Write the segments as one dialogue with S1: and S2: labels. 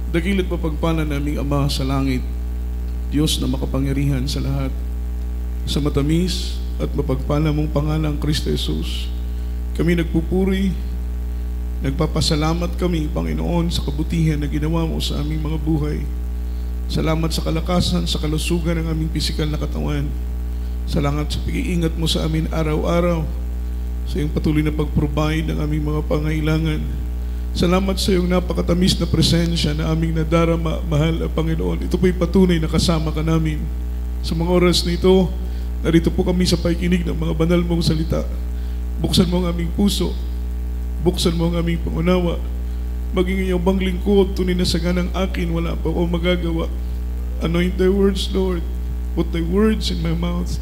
S1: Dakila't mapagpala naming Ama sa langit, Diyos na makapangyarihan sa lahat, sa matamis at mapagpala mong pangalang Kristo Jesus, kami nagpupuri, nagpapasalamat kami, Panginoon, sa kabutihan na ginawa mo sa aming mga buhay. Salamat sa kalakasan, sa kalusugan ng aming pisikal na katawan. Salamat sa pag-iingat mo sa amin araw-araw, sa iyong patuloy na pag-provide ng aming mga pangailangan. Salamat sa iyong napakatamis na presensya na aming nadarama, mahal na Panginoon. Ito po'y patunay na kasama ka namin. Sa mga oras na ito, narito po kami sa pakikinig ng mga banal mong salita. Buksan mo ang aming puso, buksan mo ang aming pangunawa. Maging iyong bang lingkod, tunay na saganang akin, wala pa ako magagawa. Anoint thy words, Lord. Put thy words in my mouth.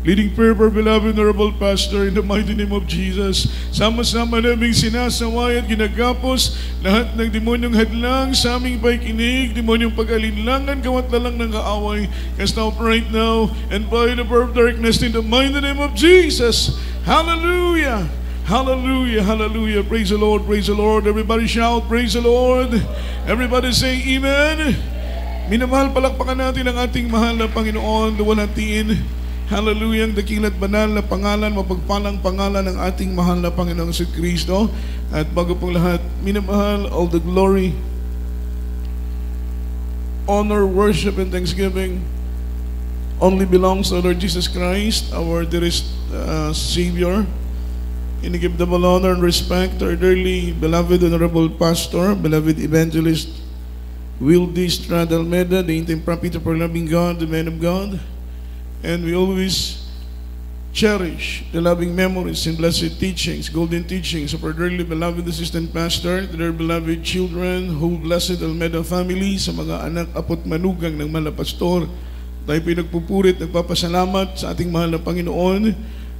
S1: Leading prayer for beloved honorable pastor in the mighty name of Jesus. Sama-sama naming sinasaway at ginagapos lahat ng demonyong hadlang sa aming pakikinig, demonyong pag-alinlangan, kawat na lang ng kaaway. Cast out right now and by the power of darkness in the mighty name of Jesus. Hallelujah! Hallelujah! Hallelujah! Praise the Lord! Praise the Lord! Everybody shout, praise the Lord! Everybody say amen! Minamahal, palakpakan natin ang ating mahal na Panginoon, luwalhatiin. Hallelujah, ang dakila't banal na pangalan, mapagpalang pangalan ng ating mahal na Panginoong si Kristo. At bago pong lahat, minamahal, all the glory, honor, worship, and thanksgiving only belongs to Lord Jesus Christ, our dearest Savior. And I give double honor and respect to our dearly beloved honorable pastor, beloved evangelist Wildy Estrada Almeda, the interim prophet of our loving God, the man of God. And we always cherish the loving memories and blessed teachings, golden teachings of our dearly beloved assistant pastor, their beloved children, whole blessed Almeda family, sa mga anak, apot manugang ng mahal na pastor. Tayo pinagpupurit, nagpapasalamat sa ating mahal na Panginoon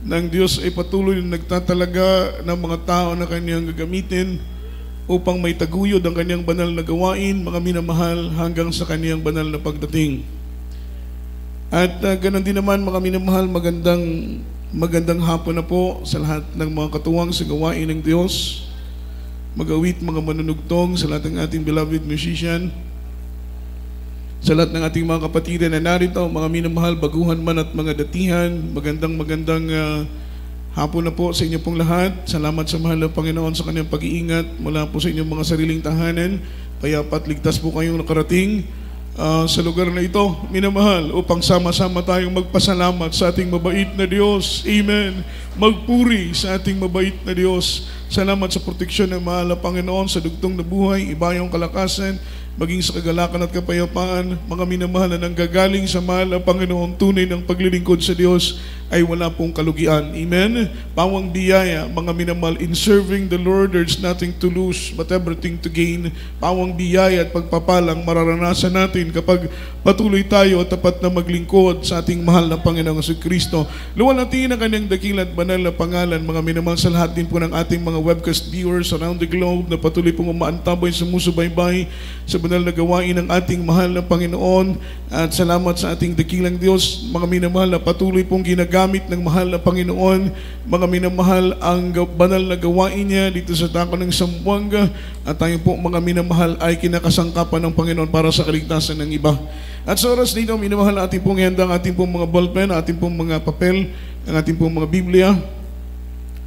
S1: ng Diyos ay patuloy na nagtatalaga ng mga tao na kanyang gagamitin upang may taguyod ang kanyang banal na gawain, mga minamahal, hanggang sa kanyang banal na pagdating. At ganun din naman, mga minamahal, magandang hapon na po sa lahat ng mga katuwang sa gawain ng Diyos, mag-awit, mga manunugtong, sa lahat ng ating beloved musician, sa lahat ng ating mga kapatiran na narito, mga minamahal, baguhan man at mga datihan, magandang hapon na po sa inyo pong lahat. Salamat sa mahal na Panginoon sa kanyang pag-iingat mula po sa inyong mga sariling tahanan. Payapat ligtas po kayong nakarating sa lugar na ito, minamahal, upang sama-sama tayong magpasalamat sa ating mabait na Diyos. Amen. Magpuri sa ating mabait na Diyos. Salamat sa proteksyon ng mahal na Panginoon sa dugtong na buhay, ibayong kalakasan, maging sa kagalakan at kapayapaan, mga minamahal na nanggagaling sa mahal na Panginoon, tunay ng paglilingkod sa Diyos ay wala pong kalugian. Amen? Pawang biyaya, mga minamahal, in serving the Lord, there's nothing to lose but everything to gain. Pawang biyaya at pagpapalang mararanasan natin kapag patuloy tayo at tapat na maglingkod sa ating mahal na Panginoong si Kristo. Luwalhatiin ang kanyang dakilat banal na pangalan, mga minamahal, sa lahat din po ng ating mga webcast viewers around the globe na patuloy pong umaantabay, sumusubaybay sa banal na gawain ng ating mahal na Panginoon. At salamat sa ating dakilang Diyos, mga minamahal, na patuloy pong ginagamit ng mahal na Panginoon, mga minamahal, ang banal na gawain niya dito sa tako ng Zamboanga. At tayo po, mga minamahal, ay kinakasangkapan ng Panginoon para sa kaligtasan ng iba. At sa oras nito, minamahal, ating pong ihanda ang ating pong mga ballpen, ating pong mga papel, ang ating pong mga Biblia.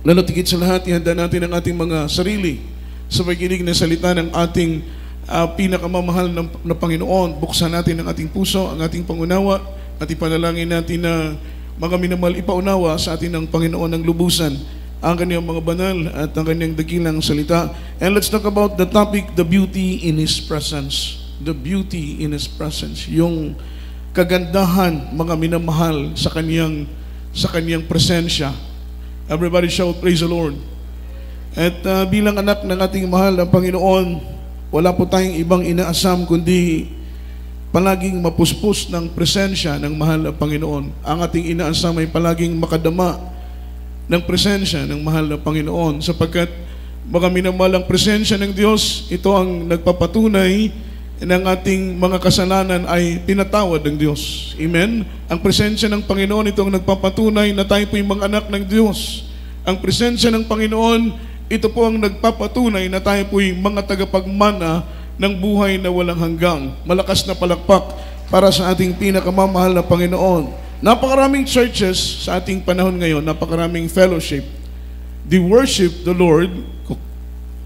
S1: Lalo tigit sa lahat, ihanda natin ang ating mga sarili sa pakikinig na salita ng ating pinakamamahal na Panginoon. Buksan natin ang ating puso, ang ating pangunawa, at ipanalangin natin na mga minamahal, ipaunawa sa atin ng Panginoon ng lubusan ang kanyang mga banal at ang kanyang dakilang salita. And let's talk about the topic, the beauty in His presence. The beauty in His presence. Yung kagandahan, mga minamahal, sa kanyang presensya. Everybody shout, praise the Lord. At bilang anak ng ating mahal na Panginoon, wala po tayong ibang inaasam kundi palaging mapuspos ng presensya ng mahal na Panginoon. Ang ating inaasam ay palaging makadama ng presensya ng mahal na Panginoon, sapagkat mga minamahal, ang presensya ng Diyos, ito ang nagpapatunay ng ating mga kasalanan ay pinatawad ng Diyos. Amen? Ang presensya ng Panginoon, ito ang nagpapatunay na tayo po yung mga anak ng Diyos. Ang presensya ng Panginoon, ito po ang nagpapatunay na tayo po'y mga tagapagmana ng buhay na walang hanggang. Malakas na palakpak para sa ating pinakamamahal na Panginoon. Napakaraming churches sa ating panahon ngayon, napakaraming fellowship. They worship the Lord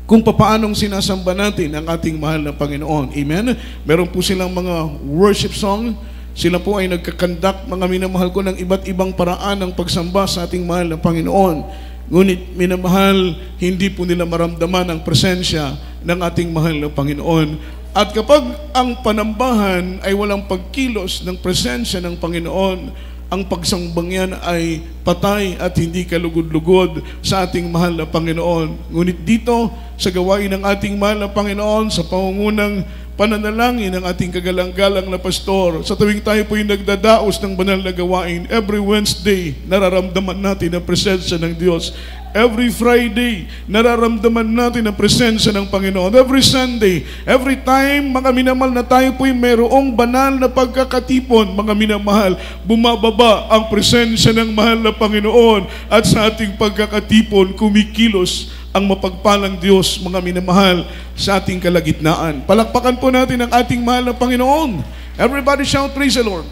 S1: kung papaanong sinasamba natin ang ating mahal na Panginoon. Amen? Meron po silang mga worship song. Sila po ay nagkakandak, mga minamahal ko, ng iba't ibang paraan ng pagsamba sa ating mahal na Panginoon. Ngunit minamahal, hindi po nila maramdaman ang presensya ng ating mahal na Panginoon. At kapag ang panambahan ay walang pagkilos ng presensya ng Panginoon, ang pagsambang yan ay patay at hindi kalugod-lugod sa ating mahal na Panginoon. Ngunit dito, sa gawain ng ating mahal na Panginoon, sa pangungunang pananalangin ng ating kagalang-galang na pastor, sa tuwing tayo po yung nagdadaos ng banal na gawain, every Wednesday, nararamdaman natin ang presensya ng Diyos. Every Friday, nararamdaman natin ang presensya ng Panginoon. Every Sunday, every time, mga minamahal, na tayo po'y mayroong banal na pagkakatipon, mga minamahal, bumababa ang presensya ng mahal na Panginoon at sa ating pagkakatipon, kumikilos ang mapagpalang Diyos, mga minamahal, sa ating kalagitnaan. Palakpakan po natin ang ating mahal na Panginoon. Everybody shout, praise the Lord.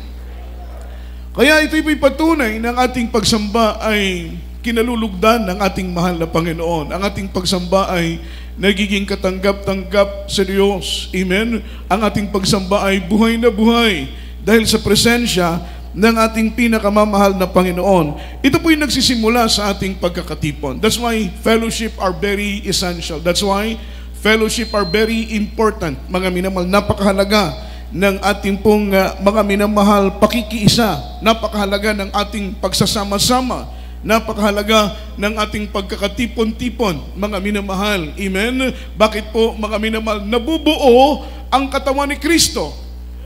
S1: Kaya ito'y patunay ng ating pagsamba ay kinalulugdan ng ating mahal na Panginoon. Ang ating pagsamba ay nagiging katanggap-tanggap sa Diyos. Amen? Ang ating pagsamba ay buhay na buhay dahil sa presensya ng ating pinakamamahal na Panginoon. Ito po yung nagsisimula sa ating pagkakatipon. That's why fellowship are very essential. That's why fellowship are very important. Mga minamahal, napakahalaga ng ating pong mga minamahal pakikiisa. Napakahalaga ng ating pagsasama-sama. Napakahalaga ng ating pagkakatipon-tipon, mga minamahal. Amen? Bakit po, mga minamahal? Nabubuo ang katawan ni Kristo.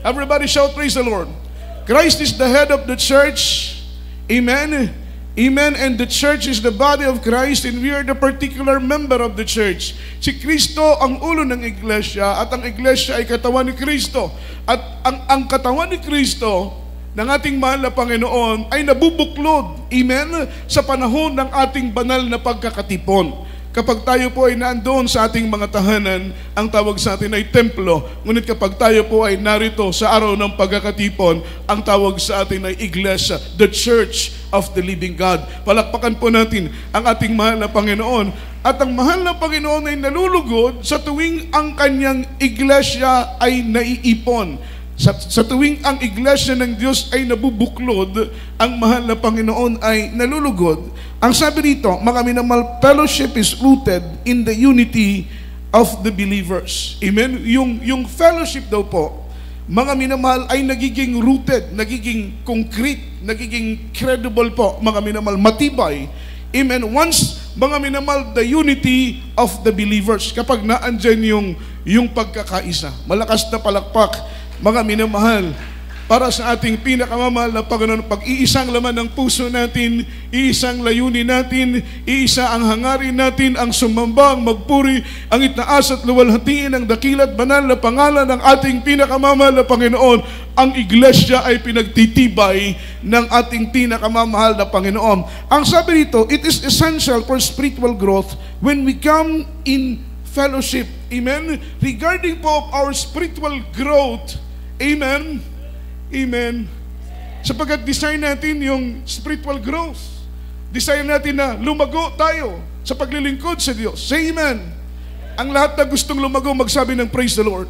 S1: Everybody shout, praise the Lord. Christ is the head of the church. Amen? Amen? And the church is the body of Christ, and we are the particular member of the church. Si Kristo ang ulo ng iglesia, at ang iglesia ay katawan ni Kristo. At ang katawan ni Kristo ng ating mahal na Panginoon ay nabubuklod, amen, sa panahon ng ating banal na pagkakatipon. Kapag tayo po ay nandoon sa ating mga tahanan, ang tawag sa atin ay templo. Ngunit kapag tayo po ay narito sa araw ng pagkakatipon, ang tawag sa atin ay iglesia, the church of the living God. Palakpakan po natin ang ating mahal na Panginoon. At ang mahal na Panginoon ay nalulugod sa tuwing ang kanyang iglesia ay naiipon. Sa tuwing ang iglesia ng Diyos ay nabubuklod, ang mahal na Panginoon ay nalulugod. Ang sabi dito, mga minamahal, fellowship is rooted in the unity of the believers. Amen? Yung fellowship daw po, mga minamahal, ay nagiging rooted, nagiging concrete, nagiging credible po, mga minamahal, matibay. Amen? Once, mga minamahal, the unity of the believers, kapag naandyan yung pagkakaisa, malakas na palakpak, mga minamahal, para sa ating pinakamamahal na Panginoon, pag-iisang laman ng puso natin, iisang layunin natin, iisa ang hangarin natin, ang sumamba, ang magpuri, ang itaas at luwalhatiin ang dakilat banal na pangalan ng ating pinakamamahal na Panginoon. Ang iglesia ay pinagtitibay ng ating pinakamamahal na Panginoon. Ang sabi dito, it is essential for spiritual growth when we come in fellowship. Amen? Regarding po our spiritual growth, amen? Amen. Sapagkat desire natin yung spiritual growth. Desire natin na lumago tayo sa paglilingkod sa Diyos. Say amen. Ang lahat na gustong lumago, magsabi ng praise the Lord.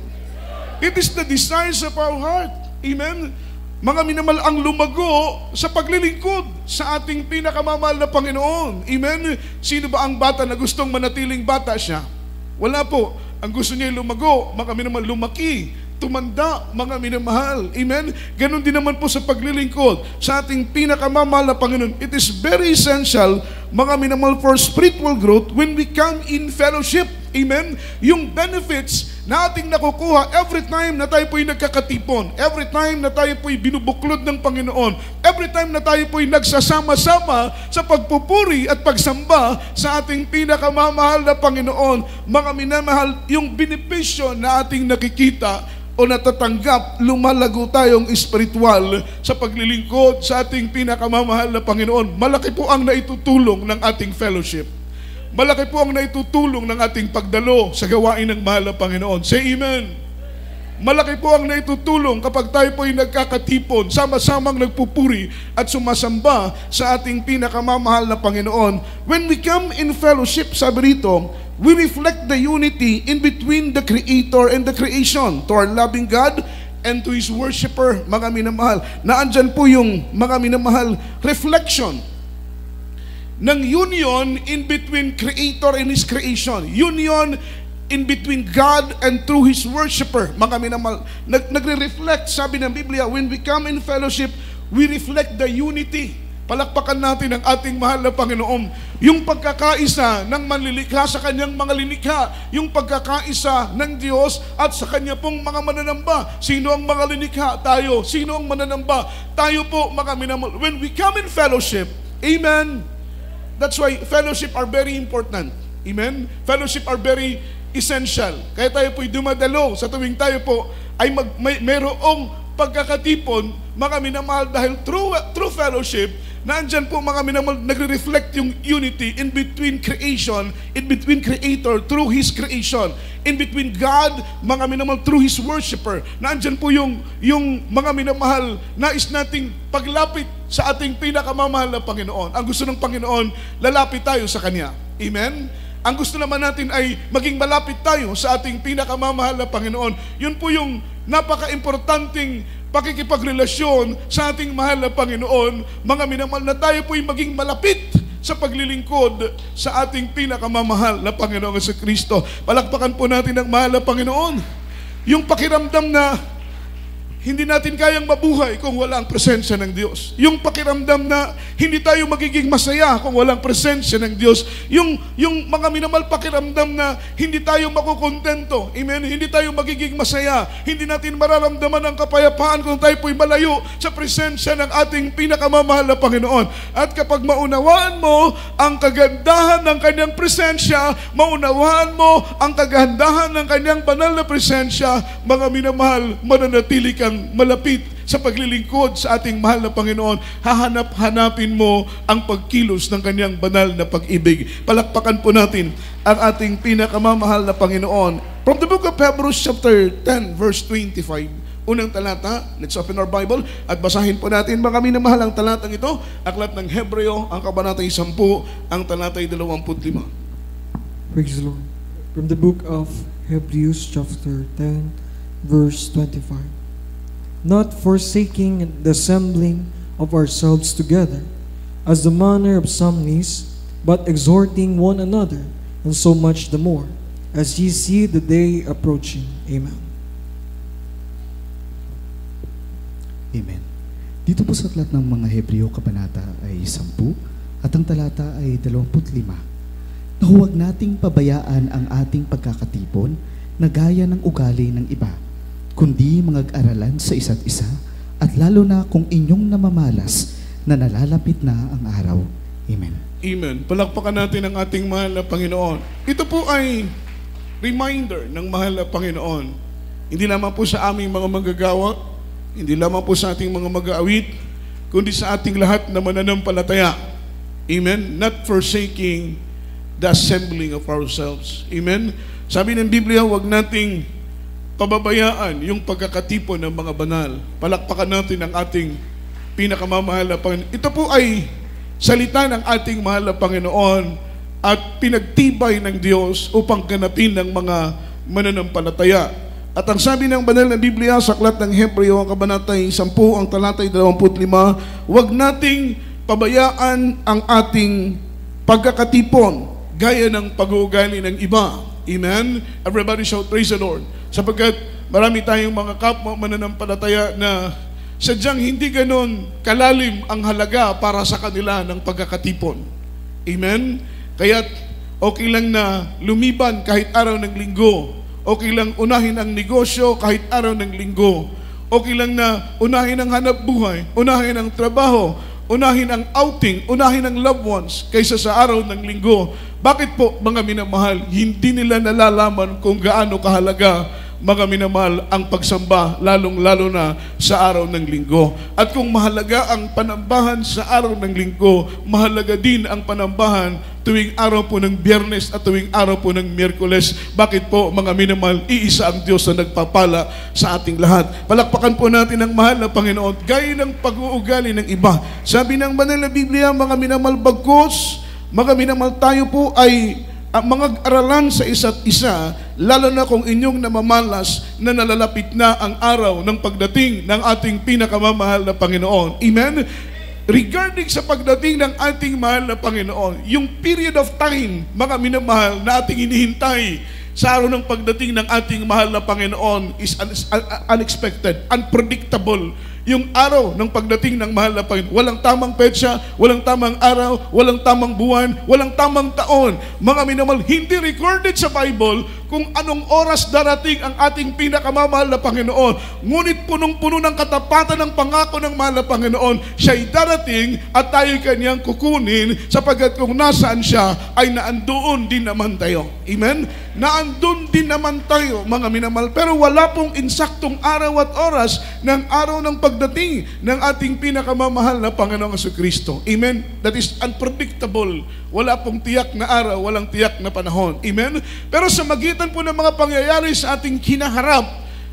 S1: It is the desires of our heart. Amen. Mga minamahal, ang lumago sa paglilingkod sa ating pinakamamahal na Panginoon. Amen. Sino ba ang bata na gustong manatiling bata siya? Wala po. Ang gusto niya lumago, mga minamahal, lumaki, tumanda, mga minamahal. Amen? Ganon din naman po sa paglilingkod sa ating pinakamamahal na Panginoon. It is very essential, mga minamahal, for spiritual growth when we come in fellowship. Amen? Yung benefits na ating nakukuha every time na tayo po'y nagkakatipon, every time na tayo po'y binubuklod ng Panginoon, every time na tayo po'y nagsasama-sama sa pagpupuri at pagsamba sa ating pinakamamahal na Panginoon. Mga minamahal, yung benepisyo na ating nakikita o natatanggap, lumalago tayong espiritual sa paglilingkod sa ating pinakamamahal na Panginoon. Malaki po ang naitutulong ng ating fellowship. malaki po ang naitutulong ng ating pagdalo sa gawain ng mahal na Panginoon. Say amen. Malaki po ang naitutulong kapag tayo po ay nagkakatipon, sama-samang nagpupuri at sumasamba sa ating pinakamamahal na Panginoon. When we come in fellowship, sabi rito, we reflect the unity in between the Creator and the creation to our loving God and to His worshiper, mga minamahal. Naandyan po yung mga minamahal reflection ng union in between Creator and His creation. Union in between God and through His worshiper. Mga minamahal, nagre-reflect, sabi ng Biblia, when we come in fellowship, we reflect the unity. Palakpakan natin ang ating mahal na Panginoon. Yung pagkakaisa ng manlilikha sa kanyang mga linikha, yung pagkakaisa ng Diyos at sa kanya pong mga mananamba. Sino ang mga linikha? Tayo. Sino ang mananamba? Tayo po, mga minamahal. When we come in fellowship, amen. That's why fellowship are very important. Amen. Fellowship are very essential. Kaya tayo po'y dumadalo sa tuwing tayo po ay mayroong pagkakatipon, mga minamahal, dahil through fellowship, naandyan po, mga minamahal, nagre-reflect yung unity in between creation, in between Creator through His creation, in between God, mga minamahal, through His worshiper. Naandyan po yung mga minamahal, nais nating paglapit sa ating pinakamamahal na Panginoon. Ang gusto ng Panginoon, lalapit tayo sa Kanya. Amen? Ang gusto naman natin ay maging malapit tayo sa ating pinakamamahal na Panginoon. Yun po yung napaka-importanting pakikipagrelasyon sa ating mahal na Panginoon, mga minamahal, na tayo po'y maging malapit sa paglilingkod sa ating pinakamamahal na Panginoong Jesucristo. Palakpakan po natin ang mahal na Panginoon. Yung pakiramdam na hindi natin kayang mabuhay kung wala ang presensya ng Diyos. Yung pakiramdam na hindi tayo magiging masaya kung walang presensya ng Diyos. Yung mga minamahal, pakiramdam na hindi tayo makukontento. Amen? Hindi tayo magiging masaya. Hindi natin mararamdaman ang kapayapaan kung tayo po'y malayo sa presensya ng ating pinakamamahal na Panginoon. At kapag maunawaan mo ang kagandahan ng kanyang presensya, maunawaan mo ang kagandahan ng kanyang banal na presensya, mga minamahal, mananatili kang malapit sa paglilingkod sa ating mahal na Panginoon. Hahanap-hanapin mo ang pagkilos ng kanyang banal na pag-ibig. Palakpakan po natin ang ating pinakamamahal na Panginoon. From the book of Hebrews chapter 10 verse 25, unang talata. Let's open our Bible at basahin po natin, mga minamahal, ang talatang ito. Aklat ng Hebreo, ang kabanatay 10, ang talatay 25.
S2: Praise the Lord. From the book of Hebrews chapter 10 verse 25. Not forsaking the assembling of ourselves together, as the manner of some is, but exhorting one another, and so much the more, as ye see the day approaching. Amen.
S3: Amen. Dito po sa aklat ng mga Hebreo, kabanata ay 10, at ang talata ay 25. Na huwag nating pabayaan ang ating pagkakatipon na gaya ng ugali ng iba, kundi mag-aralan sa isa't isa, at lalo na kung inyong namamalas na nalalapit na ang araw. Amen.
S1: Amen. Palakpakan natin ang ating mahal na Panginoon. Ito po ay reminder ng mahal na Panginoon. Hindi lamang po sa aming mga manggagawa, hindi lamang po sa ating mga mag-aawit, kundi sa ating lahat na mananampalataya. Amen. Not forsaking the assembling of ourselves. Amen. Sabi ng Biblia, huwag nating pababayaan yung pagkakatipon ng mga banal. Palakpakan natin ang ating pinakamamahal na Panginoon. Ito po ay salita ng ating mahal na Panginoon at pinagtibay ng Diyos upang ganapin ng mga mananampalataya. At ang sabi ng banal na Biblia sa aklat ng Hebreo, ang kabanatay 10, ang talatay 25, huwag nating pabayaan ang ating pagkakatipon gaya ng pag-uugali ng iba. Amen? Everybody shout, praise the Lord. Sapagkat marami tayong mga kapwa mananampalataya na sadyang hindi ganon kalalim ang halaga para sa kanila ng pagkakatipon. Amen? Kaya't okay lang na lumiban kahit araw ng linggo. Okay lang unahin ang negosyo kahit araw ng linggo. Okay lang na unahin ang hanap buhay, unahin ang trabaho, unahin ang outing, unahin ang loved ones kaysa sa araw ng linggo. Bakit po, mga minamahal? Hindi nila nalalaman kung gaano kahalaga mga minamahal, ang pagsamba, lalong-lalo na sa araw ng linggo. At kung mahalaga ang panambahan sa araw ng linggo, mahalaga din ang panambahan tuwing araw po ng Biyernes at tuwing araw po ng Miyerkules. Bakit po, mga minamahal? Iisa ang Diyos na nagpapala sa ating lahat. Palakpakan po natin ang mahal na Panginoon, gaya ng pag-uugali ng iba. Sabi ng banal na Biblia, mga minamahal, bagkus, mga minamahal, tayo po ay mga aralan sa isa't isa, lalo na kung inyong namamalas na nalalapit na ang araw ng pagdating ng ating pinakamamahal na Panginoon. Amen? Regarding sa pagdating ng ating mahal na Panginoon, yung period of time, mga minamahal, na ating hinihintay sa araw ng pagdating ng ating mahal na Panginoon is unexpected, unpredictable. Yung araw ng pagdating ng mahal na Panginoon, walang tamang petsa, walang tamang araw, walang tamang buwan, walang tamang taon. Mga minamahal, hindi recorded sa Bible kung anong oras darating ang ating pinakamamahal na Panginoon. Ngunit punong-puno ng katapatan ng pangako ng mahal na Panginoon, siya'y darating at tayo'y kanyang kukunin, sapagkat kung nasaan siya, ay naandoon din naman tayo. Amen? Naandun din naman tayo, mga minamahal. Pero wala pong insaktong araw at oras ng araw ng pagdating ng ating pinakamamahal na Panginoong Jesucristo. Amen? That is unpredictable. Wala pong tiyak na araw, walang tiyak na panahon. Amen? Pero sa magitan po ng mga pangyayari sa ating kinaharap,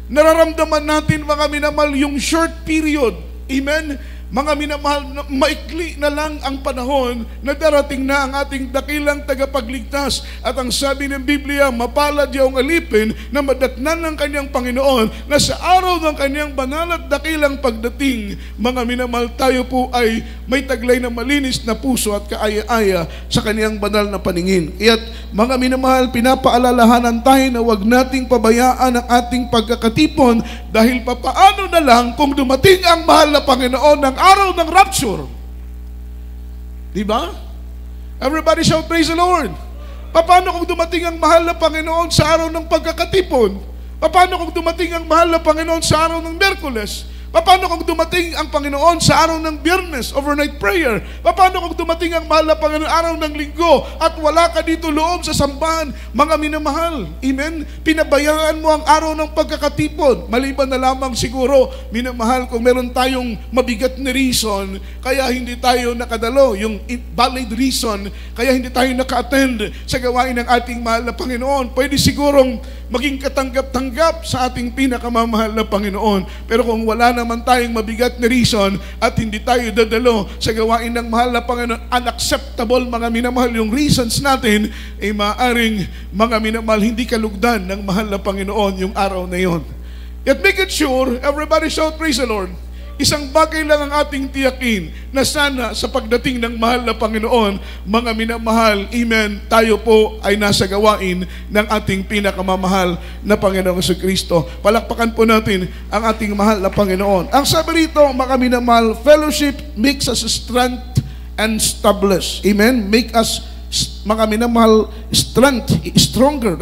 S1: nararamdaman natin, mga minamahal, yung short period. Amen? Mga minamahal, maikli na lang ang panahon na darating na ang ating dakilang tagapagligtas. At ang sabi ng Biblia, mapalad yung alipin na madatnan ng kanyang Panginoon na sa araw ng kanyang banal at dakilang pagdating, mga minamahal, tayo po ay may taglay na malinis na puso at kaaya-aya sa kanyang banal na paningin. Kaya't, mga minamahal, pinapaalalahanan tayo na huwag nating pabayaan ang ating pagkakatipon dahil papaano na lang kung dumating ang mahal na Panginoon ng araw ng rapture. Diba? Everybody shout, praise the Lord. Paano kung dumating ang mahal na Panginoon sa araw ng pagkakatipon? Paano kung dumating ang mahal na Panginoon sa araw ng Miyerkules? Paano kung dumating ang Panginoon sa araw ng Biyernes, overnight prayer? Paano kung dumating ang mahal na Panginoon araw ng linggo at wala ka dito loob sa sambahan? Mga minamahal, amen? Pinabayaan mo ang araw ng pagkakatipon. Maliban na lamang siguro, minamahal, kung meron tayong mabigat na reason, kaya hindi tayo nakadalo, yung valid reason, kaya hindi tayo naka-attend sa gawain ng ating mahal na Panginoon. Pwede sigurong maging katanggap-tanggap sa ating pinakamamahal na Panginoon. Pero kung wala naman tayong mabigat na reason at hindi tayo dadalo sa gawain ng mahal na Panginoon, unacceptable, mga minamahal, yung reasons natin, ay maaring, mga minamahal, hindi kalugdan ng mahal na Panginoon yung araw na yon. Yet make it sure, everybody shout, praise the Lord. Isang bagay lang ang ating tiyakin na sana sa pagdating ng mahal na Panginoon, mga minamahal, amen, tayo po ay nasa gawain ng ating pinakamamahal na Panginoong Jesucristo. Palakpakan po natin ang ating mahal na Panginoon. Ang sabi rito, mga minamahal, fellowship makes us strength and established. Amen? Make us, mga minamahal, stronger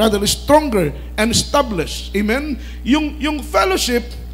S1: and established. Amen? Yung fellowship,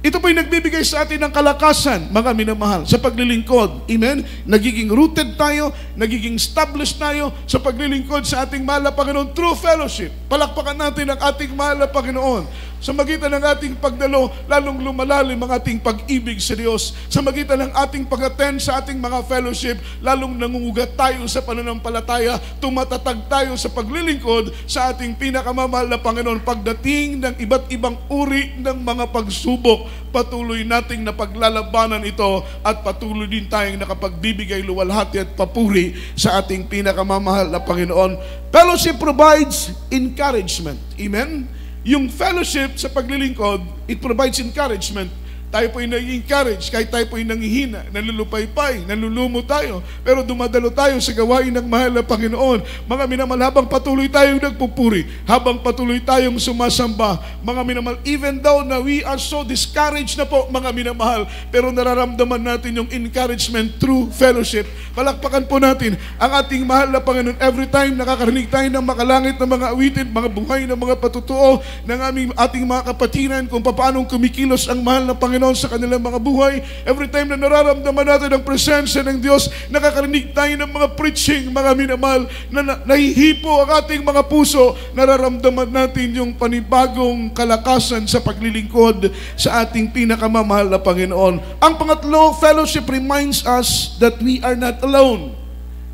S1: ito po'y nagbibigay sa atin ng kalakasan, mga minamahal, sa paglilingkod. Amen? Nagiging rooted tayo, nagiging established tayo sa paglilingkod sa ating mahal na Panginoon through fellowship. Palakpakan natin ang ating mahal na Panginoon. Sa magitan ng ating pagdalo, lalong lumalalim ang ating pag-ibig sa Diyos. Sa magitan ng ating pag-attend sa ating mga fellowship, lalong nangungugat tayo sa pananampalataya, tumatatag tayo sa paglilingkod sa ating pinakamamahal na Panginoon. Pagdating ng iba't ibang uri ng mga pagsubok, patuloy nating napaglalabanan ito at patuloy din tayong nakapagbibigay luwalhati at papuri sa ating pinakamamahal na Panginoon. Fellowship provides encouragement. Amen? Yung fellowship sa paglilingkod, it provides encouragement. Tayo po'y nai-encourage, kahit tayo po'y nangihina, nalulupaypay, nalulumo tayo, pero dumadalo tayo sa gawain ng mahal na Panginoon. Mga minamahal, habang patuloy tayong nagpupuri, habang patuloy tayong sumasamba, mga minamahal, even though na we are so discouraged na po, mga minamahal, pero nararamdaman natin yung encouragement through fellowship. Palakpakan po natin ang ating mahal na Panginoon. Every time nakakarinig tayo ng makalangit na mga awitin, mga buhay na mga patutuo ng ating mga kapatiran, kung paanong kumikilos ang mahal na Panginoon Panginoon sa kanilang mga buhay. Every time na nararamdaman natin ang presensya ng Diyos, nakakarinig tayo ng mga preaching, mga minamahal, na nahihipo ang ating mga puso, nararamdaman natin yung panibagong kalakasan sa paglilingkod sa ating pinakamamahal na Panginoon. Ang pangatlo, fellowship reminds us that we are not alone.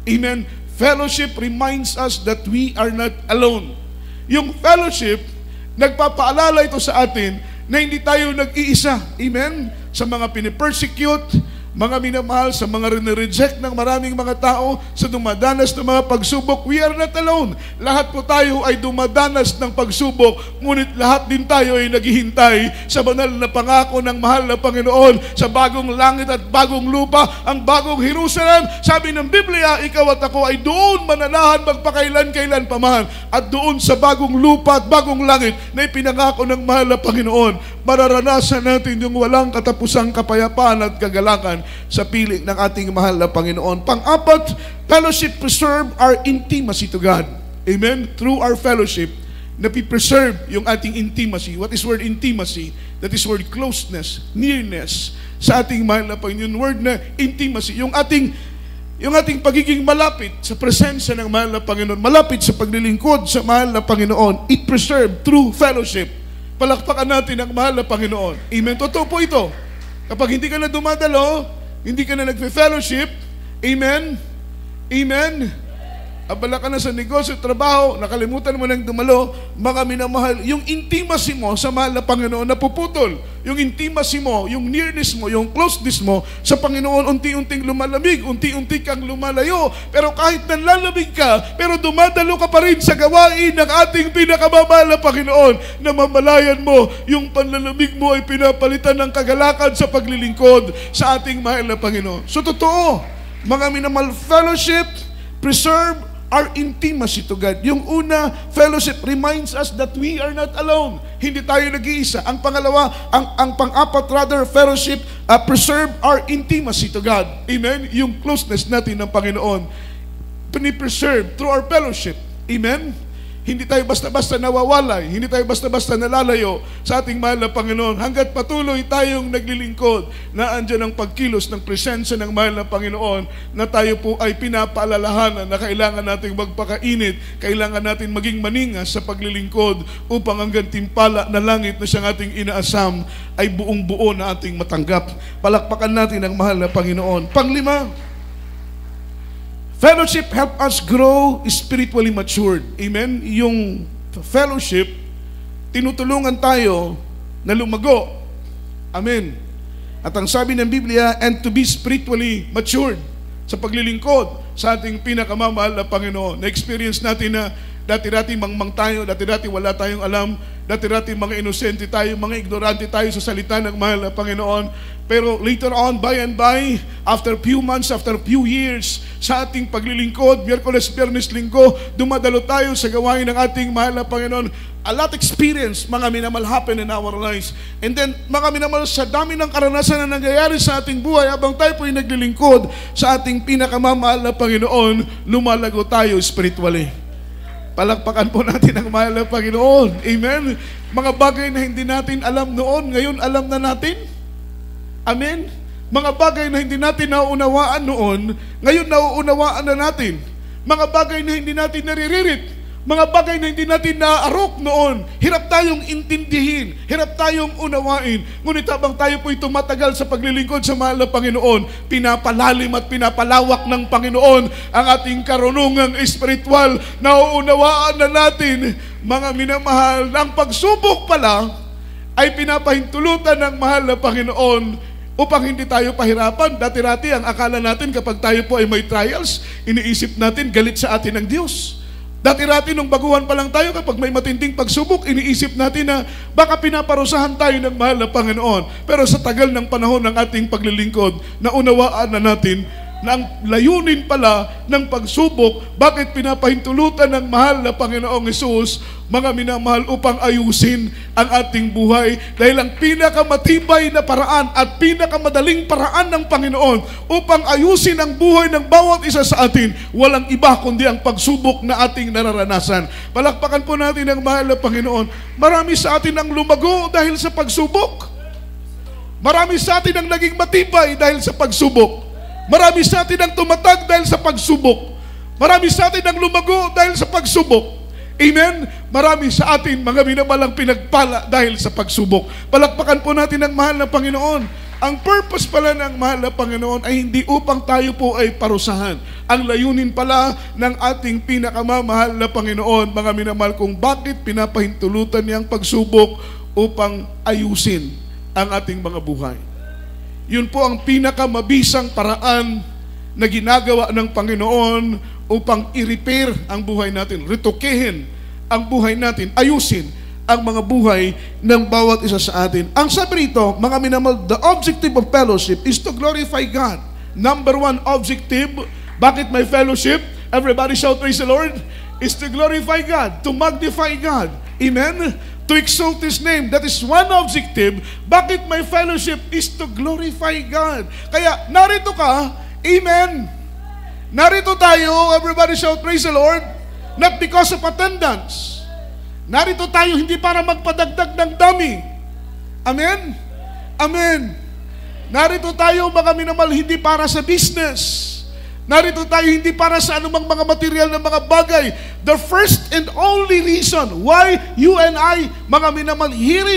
S1: Amen. Fellowship reminds us that we are not alone. Yung fellowship, nagpapaalala ito sa atin na hindi tayo nag-iisa. Amen? Sa mga pinipersecute, mga minamahal, sa mga rinireject ng maraming mga tao, sa dumadanas ng mga pagsubok, we are not alone. Lahat po tayo ay dumadanas ng pagsubok, ngunit lahat din tayo ay naghihintay sa banal na pangako ng mahal na Panginoon, sa bagong langit at bagong lupa, ang bagong Jerusalem. Sabi ng Biblia, ikaw at ako ay doon mananahan magpakailan-kailan pa man, at doon sa bagong lupa at bagong langit na ipinangako ng mahal na Panginoon, mararanasan natin yung walang katapusang kapayapaan at kagalakan sa piling ng ating mahal na Panginoon. Pang-apat, fellowship preserve our intimacy to God. Amen? Through our fellowship, napipreserve yung ating intimacy. What is word intimacy? That is word closeness, nearness sa ating mahal na Panginoon. Word na intimacy, yung ating pagiging malapit sa presensya ng mahal na Panginoon, malapit sa paglilingkod sa mahal na Panginoon, it preserved through fellowship. Palakpakan natin ang mahal na Panginoon. Amen? Totoo po ito. Kapag hindi ka na dumadalo, hindi ka na nagfe-fellowship, amen? Amen? Abala ka na sa negosyo, trabaho, nakalimutan mo nang dumalo, mga minamahal, yung intimacy mo sa mahal na Panginoon napuputol. Yung intimacy mo, yung nearness mo, yung closeness mo sa Panginoon, unti-unting lumalamig, unti-unti kang lumalayo. Pero kahit nanlalamig ka, pero dumadalo ka pa rin sa gawain ng ating pinakamamahal na Panginoon, na mamalayan mo, yung panlalamig mo ay pinapalitan ng kagalakan sa paglilingkod sa ating mahal na Panginoon. So totoo, mga minamahal, fellowship, preserve our intimacy to God. Yung una, fellowship reminds us that we are not alone. Hindi tayo nag-iisa. Ang pangalawa, ang pang-apat rather, fellowship preserve our intimacy to God. Amen? Yung closeness natin ng Panginoon, pinipreserve through our fellowship. Amen? Hindi tayo basta-basta nawawalay, hindi tayo basta-basta nalalayo sa ating mahal na Panginoon. Hanggat patuloy tayong naglilingkod, na andyan ang pagkilos ng presensya ng mahal na Panginoon, na tayo po ay pinapaalalahanan na kailangan nating magpakainit, kailangan natin maging maningas sa paglilingkod, upang ang gantimpala na langit na siyang ating inaasam ay buong-buo na ating matanggap. Palakpakan natin ang mahal na Panginoon. Panglima, fellowship help us grow spiritually matured. Amen? Yung fellowship, tinutulungan tayo na lumago. Amen? At ang sabi ng Biblia, and to be spiritually matured sa paglilingkod sa ating pinakamamahal na Panginoon. Na-experience natin na dati-dati mangmang tayo, dati-dati wala tayong alam, dati-dati mga inosente tayo, mga ignorante tayo sa salita ng mahal na Panginoon. Pero later on, by and by, after few months, after few years, sa ating paglilingkod, Miyerkules, Biyernes, Linggo, dumadalo tayo sa gawain ng ating mahal na Panginoon. A lot experience, mga minamahal, happen in our lives. And then, mga minamahal, sa dami ng karanasan na nangyayari sa ating buhay, habang tayo po ay naglilingkod sa ating pinakamamahal na Panginoon, lumalago tayo spiritually. Palakpakan po natin ang mahal na Panginoon. Amen? Mga bagay na hindi natin alam noon, ngayon alam na natin. Amen? Mga bagay na hindi natin nauunawaan noon, ngayon nauunawaan na natin. Mga bagay na hindi natin nariririt, mga bagay na hindi natin naarok noon, hirap tayong intindihin, hirap tayong unawain. Ngunit habang tayo po'y tumatagal sa paglilingkod sa mahal na Panginoon, pinapalalim at pinapalawak ng Panginoon ang ating karunungang espiritual. Nauunawaan na natin, mga minamahal, ang pagsubok pala ay pinapahintulutan ng mahal na Panginoon upang hindi tayo pahirapan. Dati-dati ang akala natin kapag tayo po ay may trials, iniisip natin galit sa atin ng Diyos. Dati-dati nung baguhan pa lang tayo, kapag may matinding pagsubok, iniisip natin na baka pinaparusahan tayo ng mahal na Panginoon. Pero sa tagal ng panahon ng ating paglilingkod, naunawaan na natin na ang layunin pala ng pagsubok, bakit pinapahintulutan ng mahal na Panginoong Hesus, mga minamahal, upang ayusin ang ating buhay. Dahil ang pinakamatibay na paraan at pinakamadaling paraan ng Panginoon upang ayusin ang buhay ng bawat isa sa atin, walang iba kundi ang pagsubok na ating nararanasan. Palakpakan po natin ang mahal na Panginoon. Marami sa atin ang lumago dahil sa pagsubok. Marami sa atin ang naging matibay dahil sa pagsubok. Marami sa atin ang tumatag dahil sa pagsubok. Marami sa atin ang lumago dahil sa pagsubok. Amen? Marami sa atin, mga minamalang pinagpala dahil sa pagsubok. Palakpakan po natin ang mahal na Panginoon. Ang purpose pala ng mahal na Panginoon ay hindi upang tayo po ay parusahan. Ang layunin pala ng ating pinakamamahal na Panginoon, mga minamahal, kung bakit pinapahintulutan niya ang pagsubok upang ayusin ang ating mga buhay. Yun po ang pinakamabisang paraan na ginagawa ng Panginoon upang i-repair ang buhay natin, retokehin ang buhay natin, ayusin ang mga buhay ng bawat isa sa atin. Ang sabi rito, mga minamahal, the objective of fellowship is to glorify God. Number one objective, bakit may fellowship? Everybody shout, praise the Lord. Is to glorify God, to magnify God. Amen? To exalt His name. That is one objective. Bakit may fellowship? Is to glorify God. Kaya narito ka, amen. Narito tayo, everybody shout, praise the Lord. Not because of attendance. Narito tayo hindi para magpadagdag ng dami. Amen? Amen. Narito tayo, mga minamahal, hindi para sa business. Narito tayo hindi para sa anumang mga material na mga bagay. The first and only reason why you and I, mga minamahal, here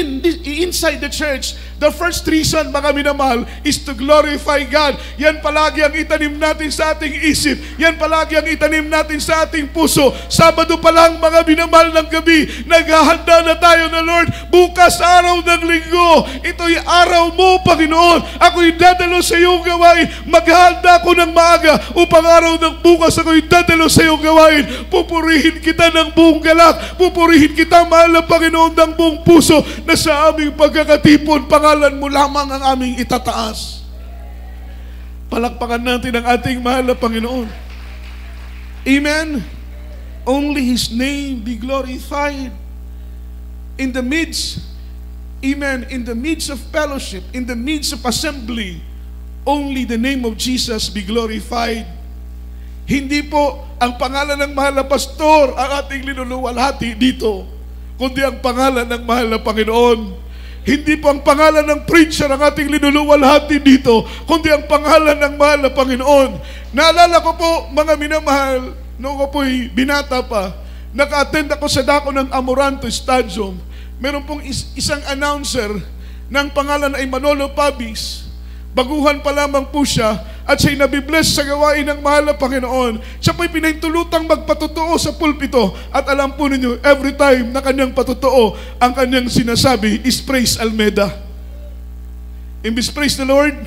S1: inside the church, the first reason, mga minamahal, is to glorify God. Yan palagi ang itanim natin sa ating isip. Yan palagi ang itanim natin sa ating puso. Sabado pa lang, mga minamahal, ng gabi, naghahanda na tayo na, Lord, bukas araw ng linggo. Ito'y araw mo, Panginoon. Ako'y dadalo sa iyong gawain. Maghahanda ko ng maaga upang araw ng bukas ako'y dadalo sa iyong gawain. Pupurihin kita ng buong galak. Pupurihin kita, mahal na Panginoon, ng buong puso, na sa aming pagkakatipon, pangalan mo lamang ang aming itataas. Palakpakan natin ang ating mahal na Panginoon. Amen? Only His name be glorified. In the midst, amen, in the midst of fellowship, in the midst of assembly, only the name of Jesus be glorified. Hindi po ang pangalan ng mahal na pastor ang ating linuluwalhati dito, kundi ang pangalan ng mahal na Panginoon. Hindi po ang pangalan ng preacher ang ating linuluwalhati dito, kundi ang pangalan ng mahal na Panginoon. Naalala ko po, mga minamahal, noong ko po'y binata pa, naka-attend ako sa dako ng Amoranto Stadium. Meron pong isang announcer ng pangalan ay Manolo Pabis. Baguhan pa lamang po siya at siya'y nabibless sa gawain ng mahal na Panginoon. Siya po'y pinahintulutang magpatotoo sa pulpito at alam po ninyo, every time na kanyang patotoo, ang kanyang sinasabi is praise Almeda. Imbis praise the Lord,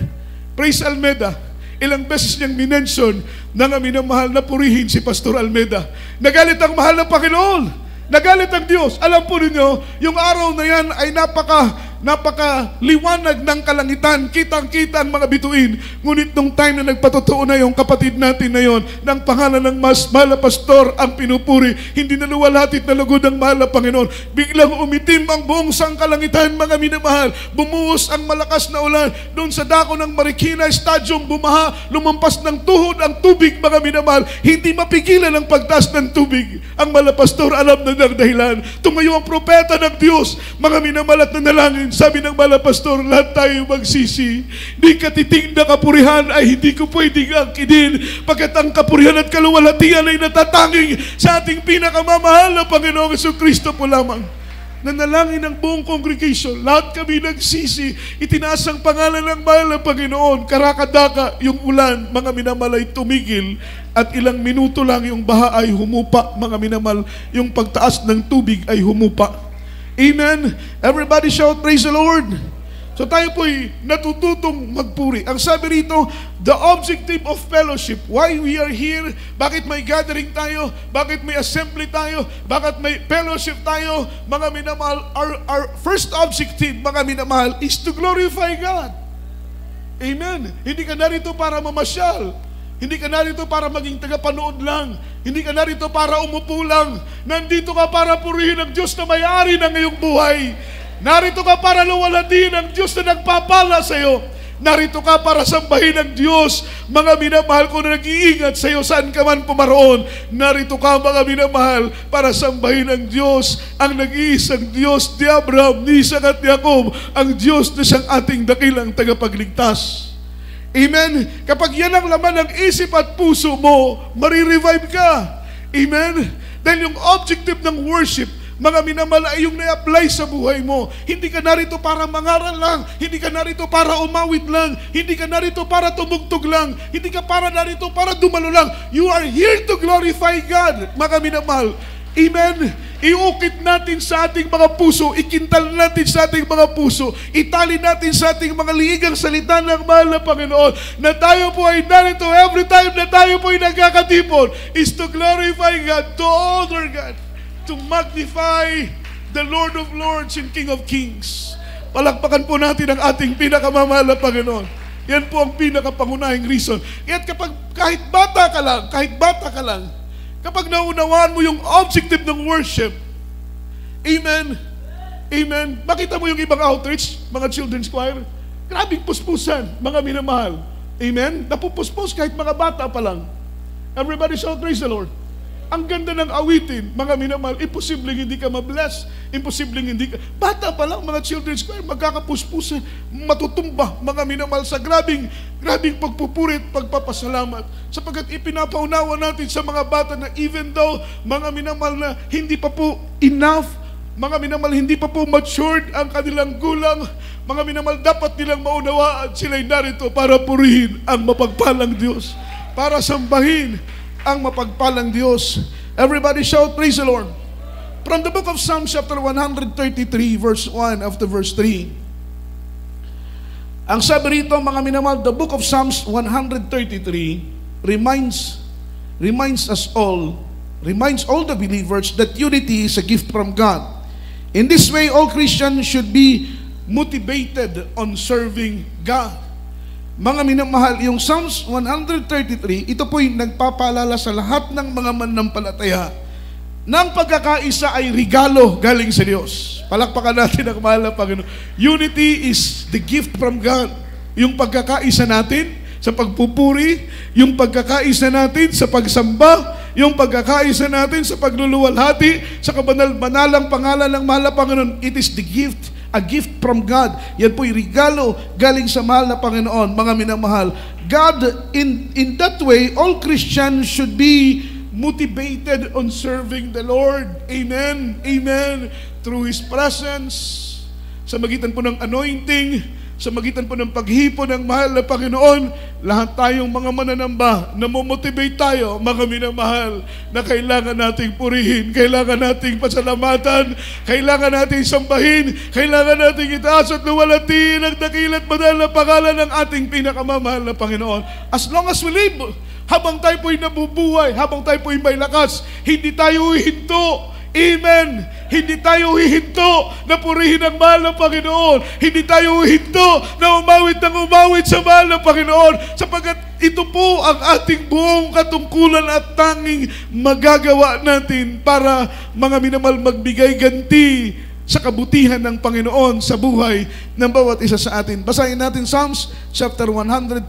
S1: praise Almeda. Ilang beses niyang minention na nga minamahal na purihin si Pastor Almeda. Nagalit ang mahal na Panginoon. Nagalit ang Diyos. Alam po ninyo, yung araw na yan ay napakaliwanag ng kalangitan, kitang-kita ang mga bituin. Ngunit nung time na nagpatotoo na yung kapatid natin na yon, ng pangalan ng mas mahal na pastor ang pinupuri, hindi naluwalhati at nalugod ang mahal na Panginoon. Biglang umitim ang buong sangkalangitan, mga minamahal. Bumuhos ang malakas na ulan. Doon sa dako ng Marikina Stadium, bumaha, lumampas ng tuhod ang tubig, mga minamahal. Hindi mapigilan ang pagtaas ng tubig. Ang mahal na pastor alam na ng dahilan. Tumayo ang propeta ng Diyos, mga minamahal, at nanalangin. Sabi ng mahal na pastor, lahat tayo magsisi. Di katiting na kapurihan ay hindi ko pwedeng angkinin, pagkat ang kapurihan at kaluwalhatian ay natatanging sa ating pinakamamahal na Panginoong Jesucristo po lamang. Nanalangin ng buong congregation, lahat kami nagsisi, itinaas ang pangalan ng mahal na Panginoon. Karakadaka yung ulan, mga minamahal, ay tumigil at ilang minuto lang yung baha ay humupa, mga minamahal, yung pagtaas ng tubig ay humupa. Amen? Everybody shout, praise the Lord. So tayo po'y natututong magpuri. Ang sabi rito, the objective of fellowship, why we are here, bakit may gathering tayo, bakit may assembly tayo, bakit may fellowship tayo, mga minamahal, our first objective, mga minamahal, is to glorify God. Amen? Hindi ka narito para mamasyal. Hindi ka narito para maging tagapanood lang. Hindi ka narito para umupo lang. Nandito ka para purihin ang Diyos na may-ari ng iyong buhay. Narito ka para luwalhatiin ang Diyos na nagpapala sa iyo. Narito ka para sambahin ang Diyos. Mga minamahal ko na nag-iingat sa iyo saan ka man pumaroon. Narito ka, mga minamahal, para sambahin ang Diyos, ang nag-iisang Diyos ni Abraham, ni Isaac at Jacob, ang Diyos na siyang ating dakilang tagapagligtas. Amen? Kapag yan ang laman ng isip at puso mo, marirevive ka. Amen? Dahil yung objective ng worship, mga minamahal, ay yung na-apply sa buhay mo. Hindi ka narito para mangaral lang. Hindi ka narito para umawit lang. Hindi ka narito para tumugtog lang. Hindi ka para narito para dumalo lang. You are here to glorify God, mga minamahal. Amen? Iukit natin sa ating mga puso, ikintal natin sa ating mga puso, itali natin sa ating mga liigang salita ng mahal na Panginoon, na tayo po ay narito every time na tayo po ay nagkakatipon, is to glorify God, to honor God, to magnify the Lord of Lords and King of Kings. Palakpakan po natin ang ating pinakamamahal na Panginoon. Yan po ang pinakapangunahing reason. At kapag kahit bata ka lang, kapag naunawaan mo yung objective ng worship, amen, amen, makita mo yung ibang outreach, mga children's choir, grabing puspusan, mga minamahal, amen, napupuspos kahit mga bata pa lang. Everybody shout, praise the Lord. Ang ganda ng awitin, mga minamahal, imposibleng hindi ka mabless, imposibleng hindi ka, bata pa lang, mga children's choir, magkakapuspusan, matutumba, mga minamahal, sa grabing pagpupurit, pagpapasalamat, sapagkat ipinapaunawa natin sa mga bata na even though, mga minamahal, na hindi pa po enough, mga minamahal, hindi pa po matured ang kanilang gulang, mga minamahal, dapat nilang maunawaan, sila'y narito para purihin ang mapagpalang Diyos, para sambahin ang mapagpalang Diyos. Everybody shout, praise the Lord. From the book of Psalms chapter 133 verse 1 up to verse 3. Ang sabi rito, mga minamahal, the book of Psalms 133 reminds all the believers that unity is a gift from God. In this way, all Christians should be motivated on serving God. Mga minamahal, yung Psalms 133, ito po'y nagpapaalala sa lahat ng mga mananampalataya ng pagkakaisa ay regalo galing sa Diyos. Palakpakan natin ang mahal na Panginoon. Unity is the gift from God. Yung pagkakaisa natin sa pagpupuri, yung pagkakaisa natin sa pagsamba, yung pagkakaisa natin sa pagluluwalhati, sa kabanal-banalang pangalan ng mahal na Panginoon, it is the gift, a gift from God. Yan po'y regalo galing sa mahal na Panginoon, mga minamahal. God, in that way, all Christians should be motivated on serving the Lord. Amen. Amen. Through His presence, sa magitan po ng anointing, sa magitan po ng paghipo ng mahal na Panginoon, lahat tayong mga mananamba, namomotivate tayo, mga minamahal, na kailangan nating purihin, kailangan nating pasalamatan, kailangan nating sambahin, kailangan nating itaas at luwalhatiin ang dakilat banal na pangalan ng ating pinakamamahal na Panginoon. As long as we live, habang tayo po'y nabubuhay, habang tayo po'y may lakas, hindi tayo hihinto. Amen. Hindi tayo hihinto na purihin ang mahal ng Panginoon. Hindi tayo hihinto na umawit ng umawit sa mahal ng Panginoon. Sapagkat ito po ang ating buong katungkulan at tanging magagawa natin para, mga minamahal, magbigay ganti sa kabutihan ng Panginoon sa buhay ng bawat isa sa atin. Basahin natin Psalms chapter 133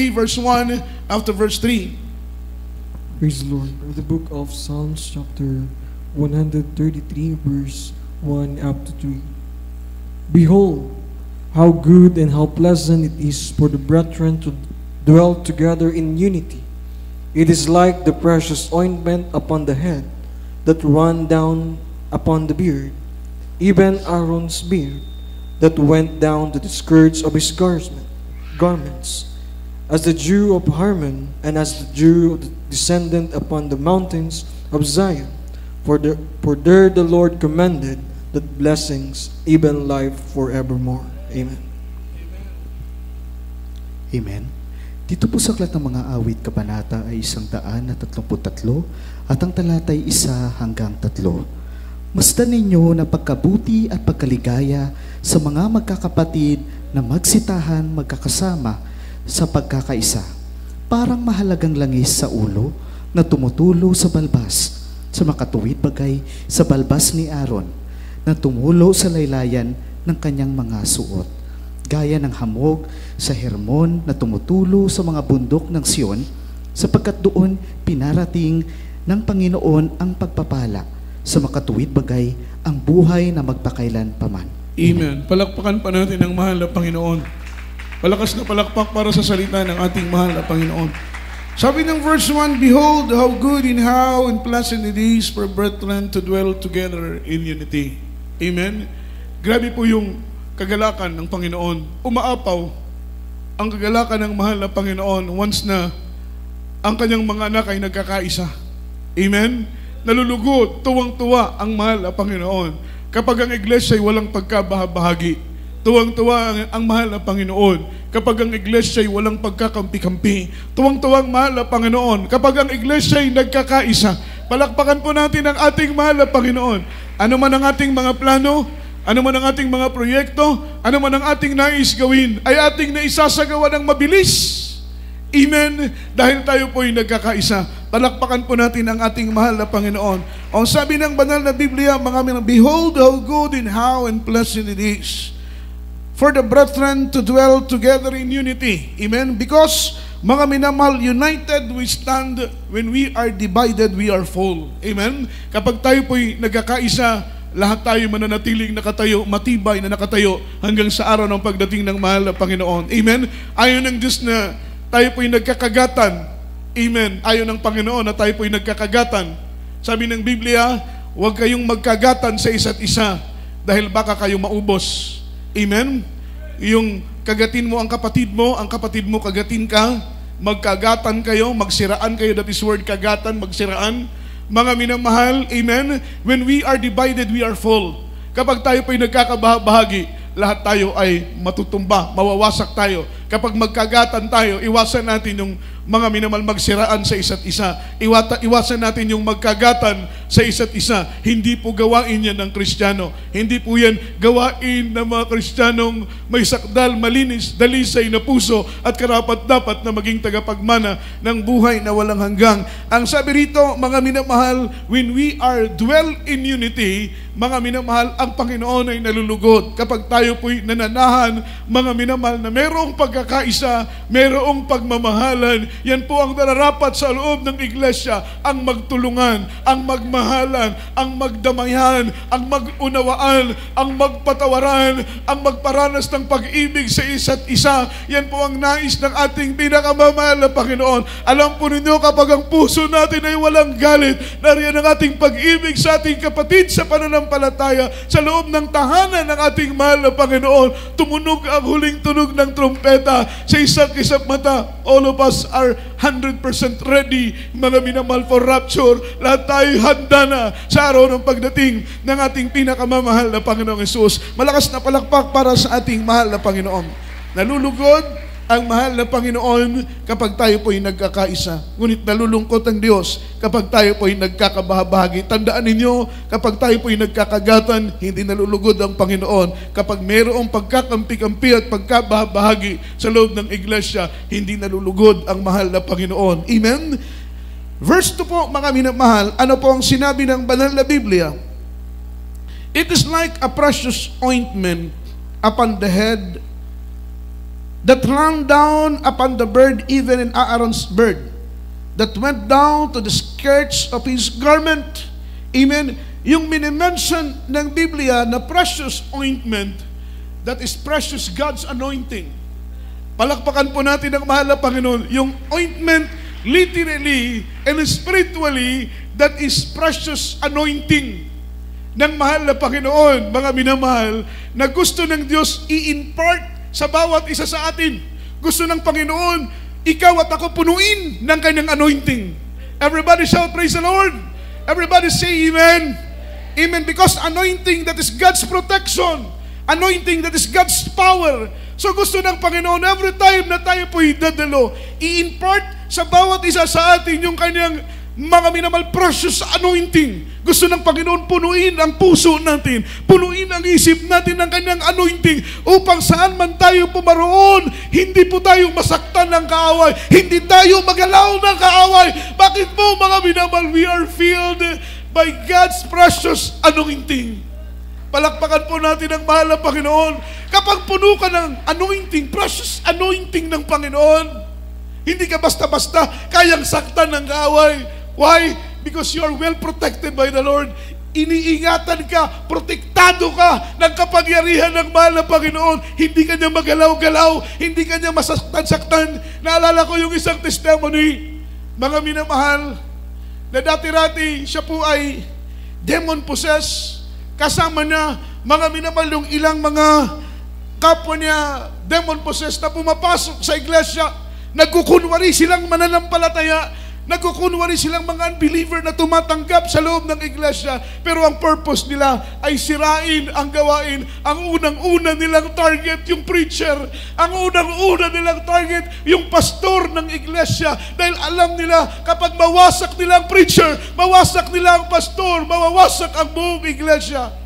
S1: verse 1 after verse 3.
S2: Praise the Lord. The book of Psalms chapter 133 verse 1 up to 3. Behold, how good and how pleasant it is for the brethren to dwell together in unity. It is like the precious ointment upon the head that run down upon the beard, even Aaron's beard that went down to the skirts of his garments, as the dew of Hermon, and as the dew descendant upon the mountains of Zion. For there the Lord commanded that blessings, even life forevermore. Amen.
S3: Amen. Dito po sa aklat ng mga awit, kabanata ay 133 at ang talata ay 1 hanggang 3. Masdan ninyo na pagkabuti at pagkaligaya sa mga magkakapatid na magsitahan magkakasama sa pagkakaisa. Parang mahalagang langis sa ulo na tumutulo sa balbas, sa makatuwid bagay sa balbas ni Aaron na tumulo sa laylayan ng kanyang mga suot. gaya ng hamog sa Hermon na tumutulo sa mga bundok ng Sion, sapagkat doon pinarating ng Panginoon ang pagpapala, sa makatuwid bagay ang buhay na magpakailan paman.
S1: Amen. Palakpakan pa natin ang mahal na Panginoon. Palakas na palakpak para sa salita ng ating mahal na Panginoon. Sabi ng verse 1, Behold, how good and how and pleasant it is for brethren to dwell together in unity. Amen. Grabe po yung kagalakan ng Panginoon. Umaapaw ang kagalakan ng mahal na Panginoon once na ang kanyang mga anak ay nagkakaisa. Amen. Nalulugod, tuwang-tuwa ang mahal na Panginoon. Kapag ang iglesia ay walang pagkabahabahagi, tuwang-tuwa ang mahal na Panginoon. Kapag ang iglesia ay walang pagkakampi-kampi, tuwang-tuwa ang mahal na Panginoon. Kapag ang iglesia ay nagkakaisa, palakpakan po natin ang ating mahal na Panginoon. Ano man ang ating mga plano, ano man ang ating mga proyekto, ano man ang ating nais gawin, ay ating naisasagawa ng mabilis. Amen. Dahil tayo po ay nagkakaisa. Palakpakan po natin ang ating mahal na Panginoon. Ang sabi ng banal na Biblia, mga Behold how good and how and pleasant it is for the brethren to dwell together in unity. Amen. Because, mga minamahal, united we stand, when we are divided, we are full. Amen. Kapag tayo po'y nagkakaisa, lahat tayo mananatiling nakatayo, matibay na nakatayo hanggang sa araw ng pagdating ng mahal na Panginoon. Amen. Ayon ng Diyos na tayo po'y nagkakagatan. Amen. Ayon ng Panginoon na tayo po'y nagkakagatan. Sabi ng Biblia, huwag kayong magkagatan sa isa't isa dahil baka kayo maubos. Amen. Yung kagatin mo ang kapatid mo kagatin ka, magkagatan kayo, magsiraan kayo. That is word kagatan, magsiraan. Mga minamahal, amen. When we are divided, we are full. Kapag tayo po'y nagkakabahagi, lahat tayo ay matutumba, mawawasak tayo. Kapag magkagatan tayo, iwasan natin yung mga minamahal magsiraan sa isa't isa. Iwasan natin yung magkagatan sa isa't isa. Hindi po gawain yan ng Kristiyano. Hindi po yan gawain ng mga Kristiyanong may sakdal, malinis, dalisay na puso at karapat-dapat na maging tagapagmana ng buhay na walang hanggang. Ang sabi rito, mga minamahal, when we are dwell in unity, mga minamahal, ang Panginoon ay nalulugod. Kapag tayo po'y nananahan, mga minamahal, na mayroong pagkakaisa, mayroong pagmamahalan, yan po ang nararapat sa loob ng iglesia, ang magtulungan, ang magmahalan, ang magdamayan, ang magunawaan, ang magpatawaran, ang magparanas ng pag-ibig sa isa't isa. Yan po ang nais ng ating pinakamamahal na Panginoon. Alam po ninyo, kapag ang puso natin ay walang galit, nariyan ang ating pag-ibig sa ating kapatid sa pananampalataya, sa loob ng tahanan ng ating mahal na Panginoon, tumunog ang huling tunog ng trumpeta sa isang kisap mata. All of us are 100% ready, mga minamahal, for rapture. Lahat tayo handa na sa araw ng pagdating ng ating pinakamamahal na Panginoong Hesus. Malakas na palakpak para sa ating mahal na Panginoon. Nalulugod ang mahal na Panginoon kapag tayo po'y nagkakaisa. Ngunit nalulungkot ang Diyos kapag tayo po'y nagkakabahabahagi. Tandaan ninyo, kapag tayo po'y nagkakagatan, hindi nalulugod ang Panginoon. Kapag mayroong pagkakampi-kampi at pagkabahabahagi sa loob ng iglesia, hindi nalulugod ang mahal na Panginoon. Amen? Verse 2 po, mga minamahal, ano po ang sinabi ng banal na Biblia? It is like a precious ointment upon the head that ran down upon the bird, even in Aaron's bird, that went down to the skirts of his garment. Amen. Yung minimension ng Biblia na precious ointment, that is precious God's anointing. Palakpakan po natin ang mahal na Panginoon. Yung ointment, literally and spiritually, that is precious anointing ng mahal na Panginoon, mga minamahal, na gusto ng Diyos i-impart sa bawat isa sa atin. Gusto ng Panginoon, ikaw at ako punuin ng kanyang anointing. Everybody shout, praise the Lord. Everybody say amen. Amen. Because anointing, that is God's protection. Anointing, that is God's power. So gusto ng Panginoon, every time na tayo po'y dadalo, i-impart sa bawat isa sa atin yung kanyang mga minamahal, precious anointing. Gusto ng Panginoon punuin ang puso natin, punuin ang isip natin ng kanyang anointing, upang saan man tayo pumaroon, hindi po tayo masaktan ng kaaway, hindi tayo magalaw ng kaaway. Bakit po, mga minamahal? We are filled by God's precious anointing. Palakpakan po natin ang mahal na Panginoon. Kapag puno ka ng anointing, precious anointing ng Panginoon, hindi ka basta-basta kayang saktan ng kaaway. Why? Because you are well protected by the Lord. Iniingatan ka, protektado ka ng kapangyarihan ng mahal na Panginoon. Hindi ka niya magalaw-galaw, hindi ka niya masaktan-saktan. Naalala ko yung isang testimony, mga minamahal, na dati-rati siya po ay demon possessed. Kasama niya, mga minamahal, yung ilang mga kapwa niya, demon possessed na pumapasok sa iglesia. Nagkukunwari silang mananampalataya, nagkukunwari silang mga unbeliever na tumatanggap sa loob ng iglesia, pero ang purpose nila ay sirain ang gawain. Ang unang-una nilang target yung preacher, ang unang-una nilang target yung pastor ng iglesia, dahil alam nila kapag mawasak nila ang preacher, mawasak nila ang pastor, mawawasak ang buong iglesia.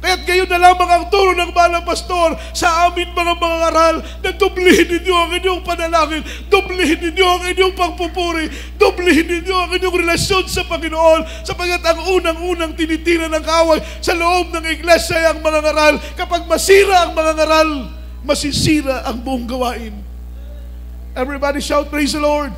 S1: Kaya't gayon na lamang ang turo ng balang pastor sa amin mga aral, na dublihin ninyo ang inyong panalangin, dublihin ninyo ang inyong pagpupuri, dublihin ninyo ang inyong relasyon sa Panginoon, sapagkat ang unang-unang tinitira ng kaaway sa loob ng iglesia ay ang mga aral. Kapag masira ang mga aral, masisira ang buong gawain. Everybody shout, praise the Lord.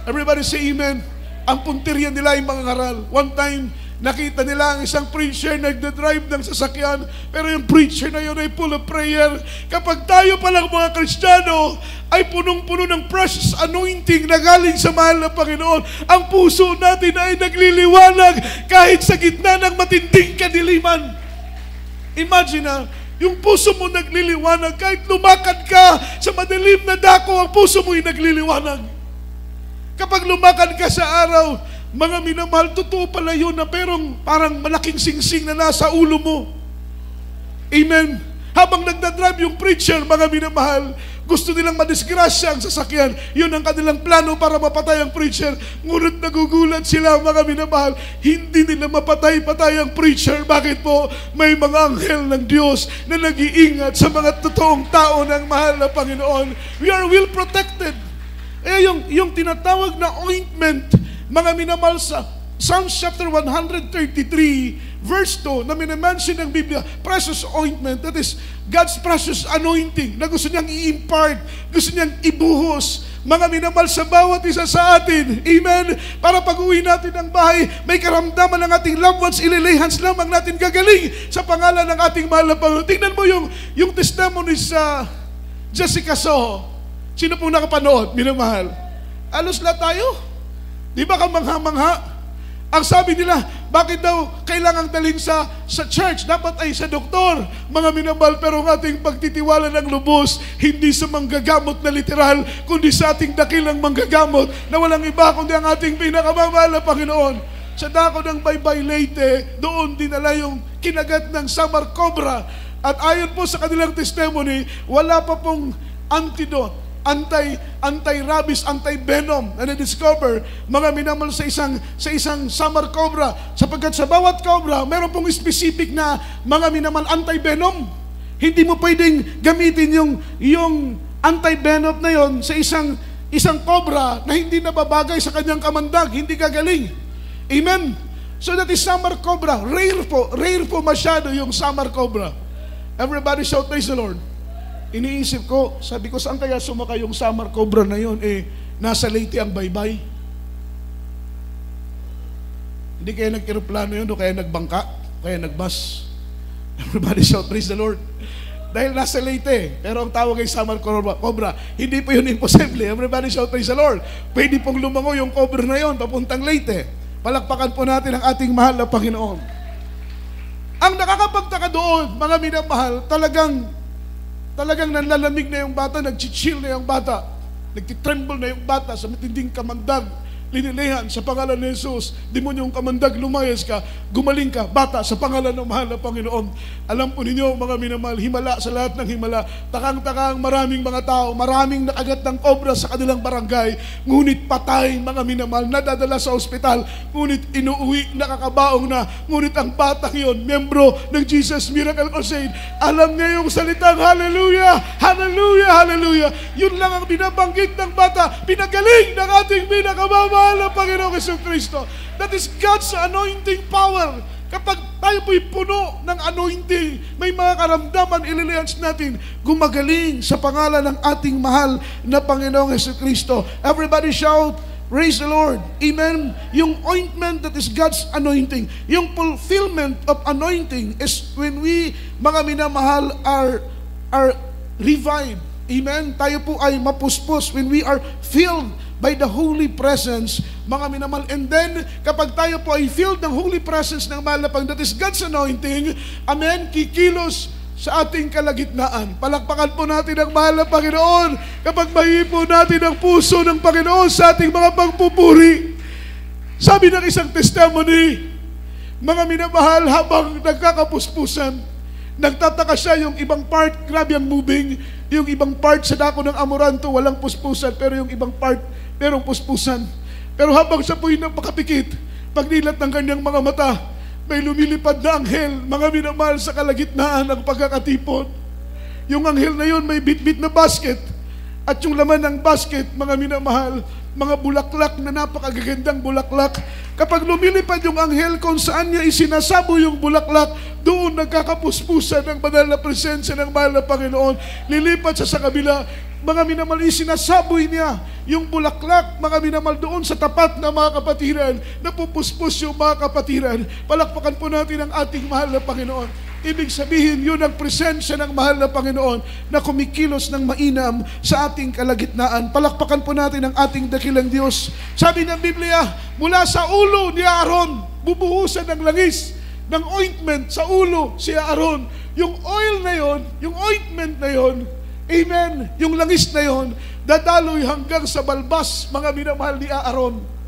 S1: Everybody say amen. Ang punteriya nila ay mga aral. One time, nakita nila ang isang preacher nagdadrive ng sasakyan, pero yung preacher na yun ay full of prayer. Kapag tayo palang mga Kristiyano ay punong-puno ng precious anointing na galing sa mahal na Panginoon, ang puso natin ay nagliliwanag kahit sa gitna ng matinding kadiliman. Imagine yung puso mo nagliliwanag kahit lumakad ka sa madilim na dako, ang puso mo ay nagliliwanag. Kapag lumakad ka sa araw, mga minamahal, totoo pala yun na parang malaking singsing na nasa ulo mo. Amen. Habang nagdadrive yung preacher, mga minamahal, gusto nilang madisgrasya ang sasakyan. Yun ang kanilang plano para mapatay ang preacher. Ngunit nagugulat sila, mga minamahal, hindi nila mapatay-patay ang preacher. Bakit po? May mga anghel ng Diyos na nag-iingat sa mga totoong tao ng mahal na Panginoon. We are well protected. Yung tinatawag na ointment, mga minamahal, sa Psalms chapter 133, verse 2, na minamention ng Biblia, precious ointment, that is God's precious anointing, na gusto niyang i-impart, gusto niyang ibuhos, mga minamahal, sa bawat isa sa atin. Amen? Para pag-uwi natin ng bahay, may karamdaman ng ating loved ones, ililihans lamang natin gagaling sa pangalan ng ating mahal na Panginoon. Tingnan mo yung testimony sa Jessica Soho. Sino pong nakapanood, minamahal? Alos la tayo? Di ba kamangha-mangha? Ang sabi nila, bakit daw kailangang dalhin sa church? Dapat ay sa doktor, mga minamahal. Pero ang ating pagtitiwala ng lubos, hindi sa manggagamot na literal, kundi sa ating dakilang manggagamot na walang iba kundi ang ating pinakamamahal na Panginoon. Sa dako ng Baybay Leyte, doon dinala yung kinagat ng Samar Cobra. At ayon po sa kanilang testimony, wala pa pong antidote, anti-rabies, anti-venom na na-discover, mga minamahal, sa isang Samar Cobra, sapagkat sa bawat cobra meron pong specific na, mga minamahal, anti-venom. Hindi mo pwedeng gamitin yung anti-venom na yon sa isang cobra na hindi nababagay sa kanyang kamandag, hindi gagaling. Amen. So that is Samar Cobra. Rare po masyado yung Samar Cobra. Everybody shout, praise the Lord. Iniisip ko, sabi ko, saan kaya sumakay yung Samar Cobra na yun? Nasa Leyte ang baybay. Hindi kaya nag-aeroplano yun, o kaya nagbangka, kaya nagbus. Everybody shout, praise the Lord. Dahil nasa Leyte, pero ang tawag ay Samar Cobra. Hindi po yun imposible. Everybody shout, praise the Lord. Pwede pong lumango yung cobra na yun, papuntang Leyte. Palakpakan po natin ang ating mahal na Panginoon. Ang nakakapagtaka doon, mga minamahal, talagang nanlalamig na yung bata, nag-chill na yung bata, nagtitremble na yung bata sa matinding kamandag. Linilihan sa pangalan ni Jesus, demonyong kamandag, lumayas ka, gumaling ka, bata, sa pangalan ng mahal na Panginoon. Alam po ninyo, mga minamahal, himala sa lahat ng himala, takang-takang maraming mga tao, maraming nakagat ng cobra sa kanilang barangay, ngunit patay, mga minamahal, nadadala sa ospital, ngunit inuuwi, nakakabaong na, ngunit ang batang yon, membro ng Jesus Miracle Crusade, alam niya yung salitang hallelujah, hallelujah, hallelujah. Yun lang ang binabanggit ng bata, pinagaling ng ating pinakamamahal na Panginoong Jesucristo. That is God's anointing power. Kapag tayo po'y puno ng anointing, may mga karamdaman, ililians natin, gumagaling sa pangalan ng ating mahal na Panginoong Jesucristo. Everybody shout, praise the Lord. Amen. Yung ointment that is God's anointing. Yung fulfillment of anointing is when we, mga minamahal, are revived. Amen. Tayo po ay mapuspos when we are filled by the holy presence, mga minamahal. And then, kapag tayo po ay filled ng holy presence ng mahal na Panginoon, that is God's anointing, amen, kikilos sa ating kalagitnaan. Palakpakan po natin ang mahal na Panginoon kapag mahipo natin ang puso ng Panginoon sa ating mga pagpupuri. Sabi ng isang testimony, mga minamahal, habang nagkakapuspusan, nagtataka siya, yung ibang part, grabe ang moving, yung ibang part sa dako ng Amoranto, walang puspusan, pero yung ibang part, merong puspusan. Pero habang siya po'y napakapikit, pagnilat ng kanyang mga mata, may lumilipad na anghel, mga minamahal, sa kalagitnaan ng pagkakatipon. Yung anghel na yun may bit-bit na basket, at yung laman ng basket, mga minamahal, mga bulaklak na napakagagandang bulaklak. Kapag lumilipad yung anghel kung saan niya isinasabo yung bulaklak, doon nagkakapuspusan ng banal na presensya ng mahal na Panginoon. Lilipat siya sa kabila. Mga minamahal, isinasaboy niya yung bulaklak, mga minamahal, doon sa tapat na mga kapatiran, napupuspos yung mga kapatiran. Palakpakan po natin ang ating mahal na Panginoon. Ibig sabihin, yun ang presensya ng mahal na Panginoon na kumikilos ng mainam sa ating kalagitnaan. Palakpakan po natin ang ating dakilang Diyos. Sabi ng Biblia, mula sa ulo ni Aaron, bubuhusan ng langis, ng ointment sa ulo si Aaron. Yung oil na yon, yung ointment na yon, amen, yung langis na yon, dadaloy hanggang sa balbas, mga minamahal, ni Aaron.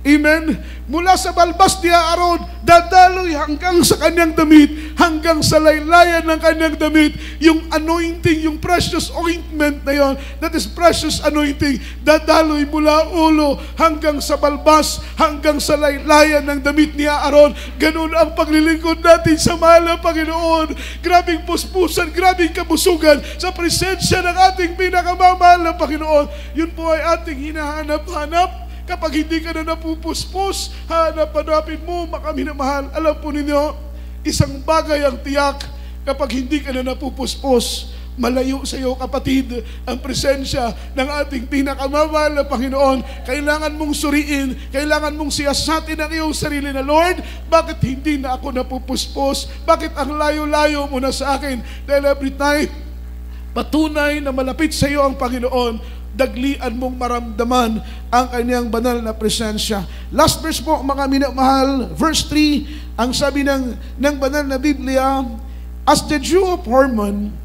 S1: Amen. Mula sa balbas ni Aaron, dadaloy hanggang sa kanyang damit, hanggang sa laylayan ng kanyang damit, yung anointing, yung precious ointment na yon, that is precious anointing, dadaloy mula ulo hanggang sa balbas, hanggang sa laylayan ng damit ni Aaron. Ganun ang paglilingkod natin sa mahal na Panginoon. Grabing puspusan, grabing kabusugan sa presensya ng ating pinakamamahal na Panginoon. Yun po ay ating hinahanap-hanap. Kapag hindi ka na napupuspos, hanap-hanapin mo, mga minamahal. Alam po ninyo, isang bagay ang tiyak, kapag hindi ka na napupuspos, malayo sa iyo, kapatid, ang presensya ng ating pinakamamahal na Panginoon. Kailangan mong suriin, kailangan mong siyasatin ang iyong sarili na, Lord, bakit hindi na ako napupuspos? Bakit ang layo-layo mo na sa akin? Dahil every time, patunay na malapit sa iyo ang Panginoon, daglian mong maramdaman ang kanyang banal na presensya. Last verse po, mga minamahal, verse 3, ang sabi ng banal na Biblia, as the dew of Hermon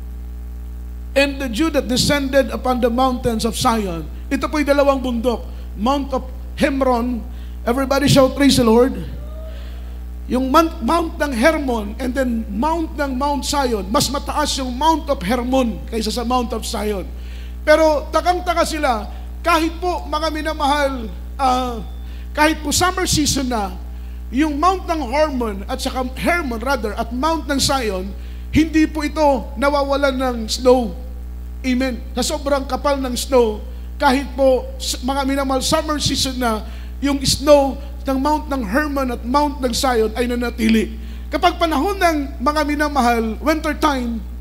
S1: and the dew that descended upon the mountains of Zion. Ito po'y dalawang bundok, Mount of Hermon. Everybody shout, praise the Lord. Yung Mount ng Hermon and then Mount ng Mount Zion, mas mataas yung Mount of Hermon kaysa sa Mount of Zion. Pero takang-taka sila, kahit po, mga minamahal, kahit po summer season na, yung Mount ng Hermon at saka at Mount ng Zion, hindi po ito nawawalan ng snow. Amen. Sa sobrang kapal ng snow, kahit po, mga minamahal, summer season na, yung snow ng Mount ng Hermon at Mount ng Zion ay nanatili. Kapag panahon ng mga minamahal, winter time,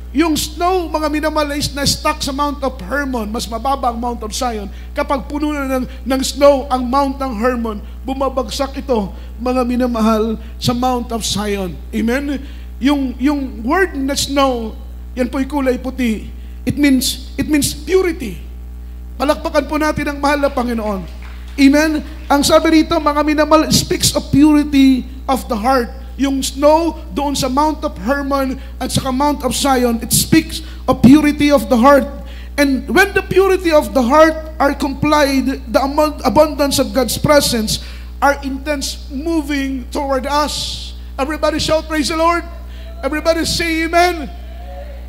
S1: yung snow, mga minamahal, is na-stuck sa Mount of Hermon, mas mababa ang Mount of Zion. Kapag puno na ng snow ang Mount ng Hermon, bumabagsak ito, mga minamahal, sa Mount of Zion. Amen? Yung word na snow, yan po'y kulay puti. It means purity. Palakpakan po natin ang mahal na Panginoon. Amen? Ang sabi rito, mga minamahal, speaks of purity of the heart. Yung snow doon sa Mount of Hermon at sa Mount of Zion, it speaks of purity of the heart. And when the purity of the heart are complied, the abundance of God's presence are intense moving toward us. Everybody shout, praise the Lord. Everybody say amen.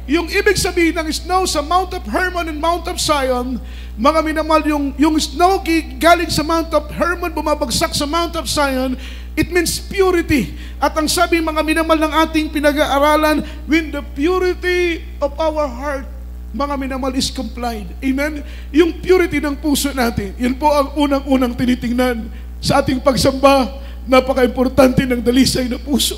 S1: Yung ibig sabihin ng snow sa Mount of Hermon and Mount of Zion, mga minamahal, yung snow galing sa Mount of Hermon, bumabagsak sa Mount of Zion, it means purity. At ang sabi, mga minamahal, ng ating pinag-aaralan, when the purity of our heart, mga minamahal, is complied. Amen? Yung purity ng puso natin, yun po ang unang-unang tinitingnan sa ating pagsamba, Napaka-importante ng dalisay na puso.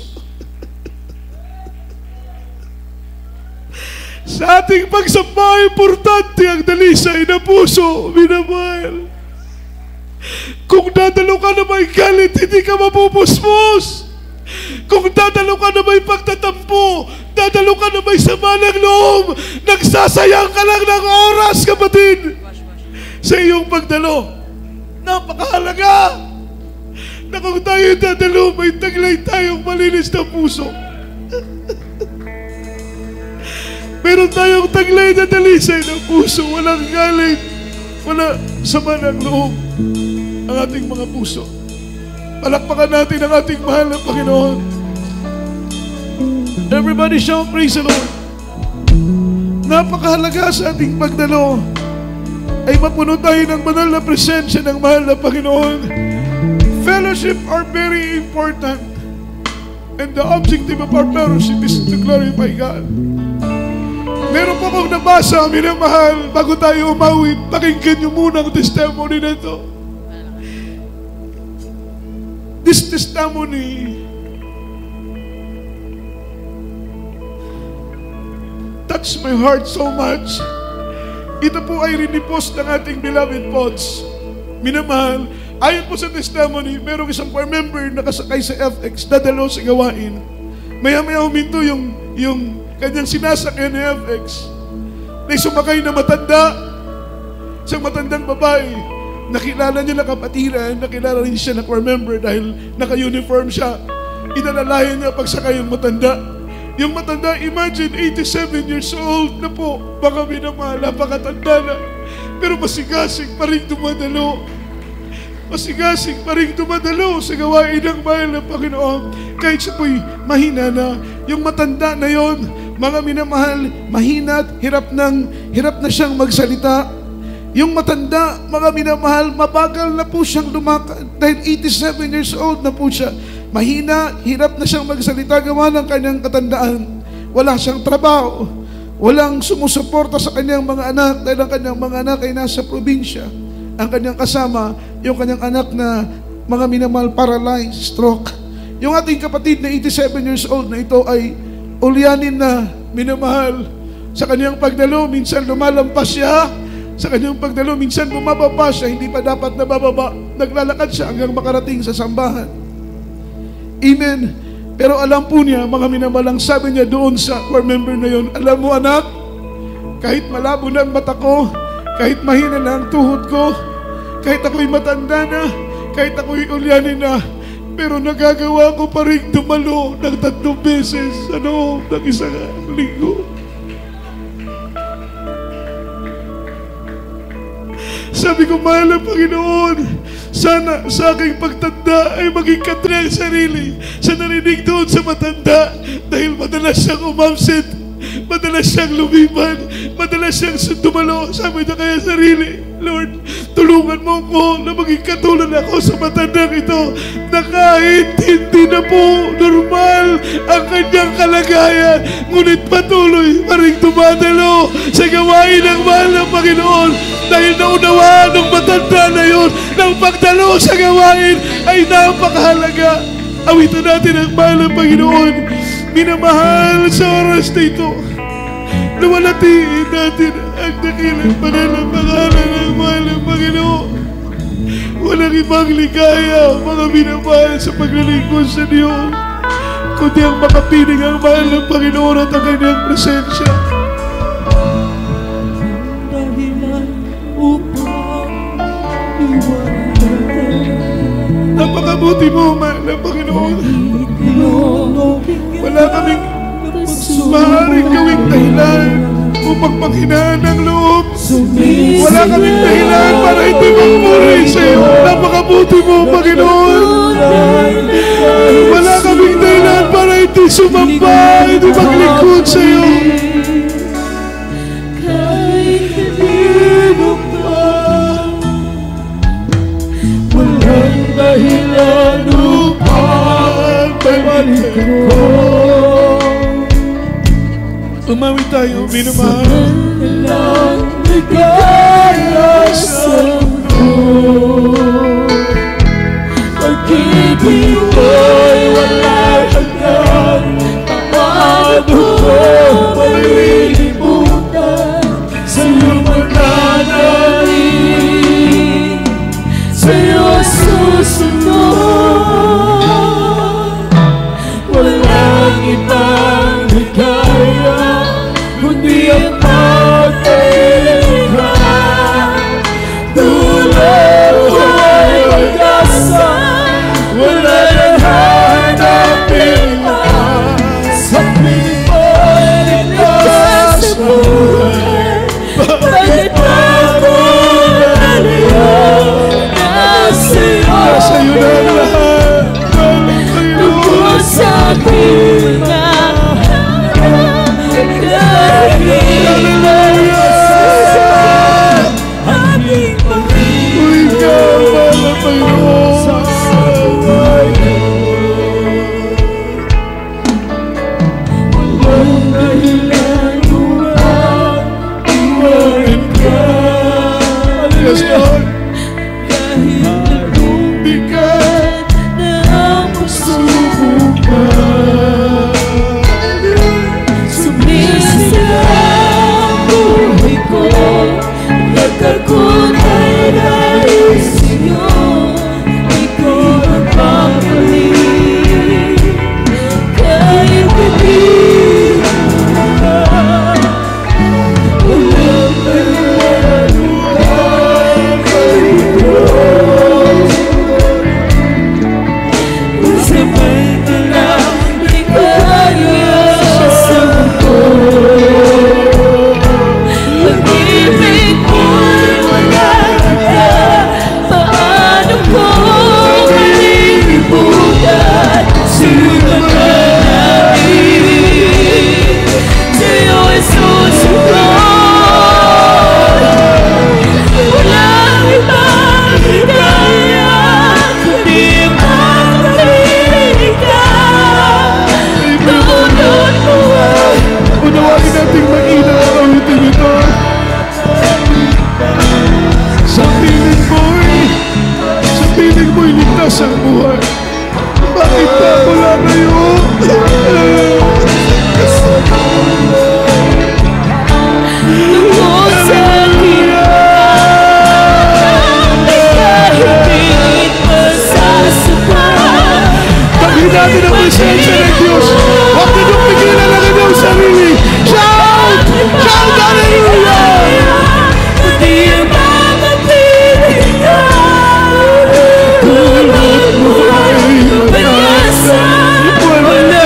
S1: Sa ating pagsamba, importante ang dalisay na puso, minamahal. Kung dadalo ka na may galit, hindi ka mapupuspos. Kung dadalo ka na may pagtatampo, dadalo ka na may sama ng loob, nagsasayang ka lang ng oras, kapatid, sa iyong pagdalo. Napakahalaga na kung tayo dadalo, may taglay tayong malinis na puso. Meron tayong taglay na dalisay ng puso, walang galit, wala sama ng loob ang ating mga puso. Palakpakan natin ang ating mahal na Panginoon. Everybody shout, praise the Lord. Napakahalaga sa ating pagdalo ay mapuno tayo ng banal na presensya ng mahal na Panginoon. Fellowship are very important, and the objective of our fellowship is to glorify God. Meron po akong nabasa, minamahal, bago tayo umawit, pakinggan niyo muna ang testimony na ito. This testimony touched my heart so much. Ito po ay rinipost ng ating beloved Pods. Minamahal, ayon po sa testimony, merong isang choir member na kasakay sa FX, dadalo sa gawain. Maya-maya huminto yung kanyang sinasakyan ng FX. May sumakay na matanda, isang matandang babae. Nakilala niya na kapatiran, nakilala rin siya na choir member dahil naka-uniform siya. Inalalayan niya pagsakay yung matanda. Yung matanda, imagine, 87 years old na po. Baka minamahal, napakatanda na. Pero masigasig pa rin dumadalo. Masigasig pa rin dumadalo sa gawain ng mahal ng Panginoon. Kahit siya po'y mahina na. Yung matanda na yon, mga minamahal, mahina at hirap na siyang magsalita. Yung matanda, mga minamahal, mabagal na po siyang lumakad dahil 87 years old na po siya. Mahina, hirap na siyang magsalita gawa ng kanyang katandaan. Wala siyang trabaho. Walang sumusuporta sa kanyang mga anak dahil ang kanyang mga anak ay nasa probinsya. Ang kanyang kasama, yung kanyang anak na mga minamahal, paralyzed, stroke. Yung ating kapatid na 87 years old na ito ay ulyanin na minamahal. Sa kanyang pagdalo, minsan lumalampas siya. Sa kanyang pagdalo, minsan bumababa siya, hindi pa dapat nabababa. Naglalakad siya hanggang makarating sa sambahan. Amen. Pero alam po niya, mga minamalang, sabi niya doon sa choir member na yun, alam mo anak, kahit malabo na ang mata ko, kahit mahina na ang tuhod ko, kahit ako'y matanda na, kahit ako'y ulyanin na, pero nagagawa ko pa rin dumalo ng 3 beses sa loob ng isang linggo. Sabi ko, mahal na Panginoon, sana sa aking pagtanda ay maging katri ang sarili sa narinig doon sa matanda dahil madalas siyang umabsent, madalas siyang lumiban, madalas siyang dumalo. Sabi niya kaya sarili, Lord, tulungan mo ko na maging katulad ako sa matandang ito na kahit hindi na po normal ang kanyang kalagayan, ngunit patuloy pa rin tumadalo sa gawain ng mahal ng Panginoon dahil naunawaan ng matanda na yun ng pagdalo sa gawain ay napakahalaga. Awitan natin ang mahal ng Panginoon. Minamahal sa oras na ito, luwalatiin natin ang dakilang banal ng pangalan ng mahal ng Panginoon. Walang ibang ligaya, mga minamahal, sa paglilingkod sa Diyos, kundi ang makapiling ang mahal ng Panginoon at ang kanyang presensya. Napakabuti mo, mahal ng Panginoon. Wala kaming maaaring gawing dahilan upang panghinaan ng loob. Wala kaming dahilan para hindi magpuri sa iyo. Napakabuti mo, Panginoon. Wala kaming dahilan para hindi sumamba, hindi maglingkod sa iyo. Kahit kanino pa, walang dahilan upang balikan ko. Umawit tayo, minamahal. Walang ligaya sa mundo, pag-ibig
S4: ko, at ako'y nais sa'yo, di ko magpapalit. Kahit hindi mo walang paliwanag ay Diyos. Sabay ka lang, di kaya sa mundo. Pag-ibig mo'y wala ka, paano ko malilimutan? Sa'yo mananalig, sa'yo'y susunod. Walang ibang higaya, kundi magpapili ka. Tunod mo ay
S1: Unawain nating mag-ina ang awiting ito. Sa piling mo'y ligtas ang buhay. Bakit pa wala ngayon?
S4: tungkol sa'kin, di ka higit masasapat.
S1: Taghin natin ang presensya ng Diyos. Huwag na niyong pigilan ang inyong sarili. Shout! Shout! Hallelujah!
S4: Kundi ang mga piling ka. Tulad mo ay pag-asa, wala na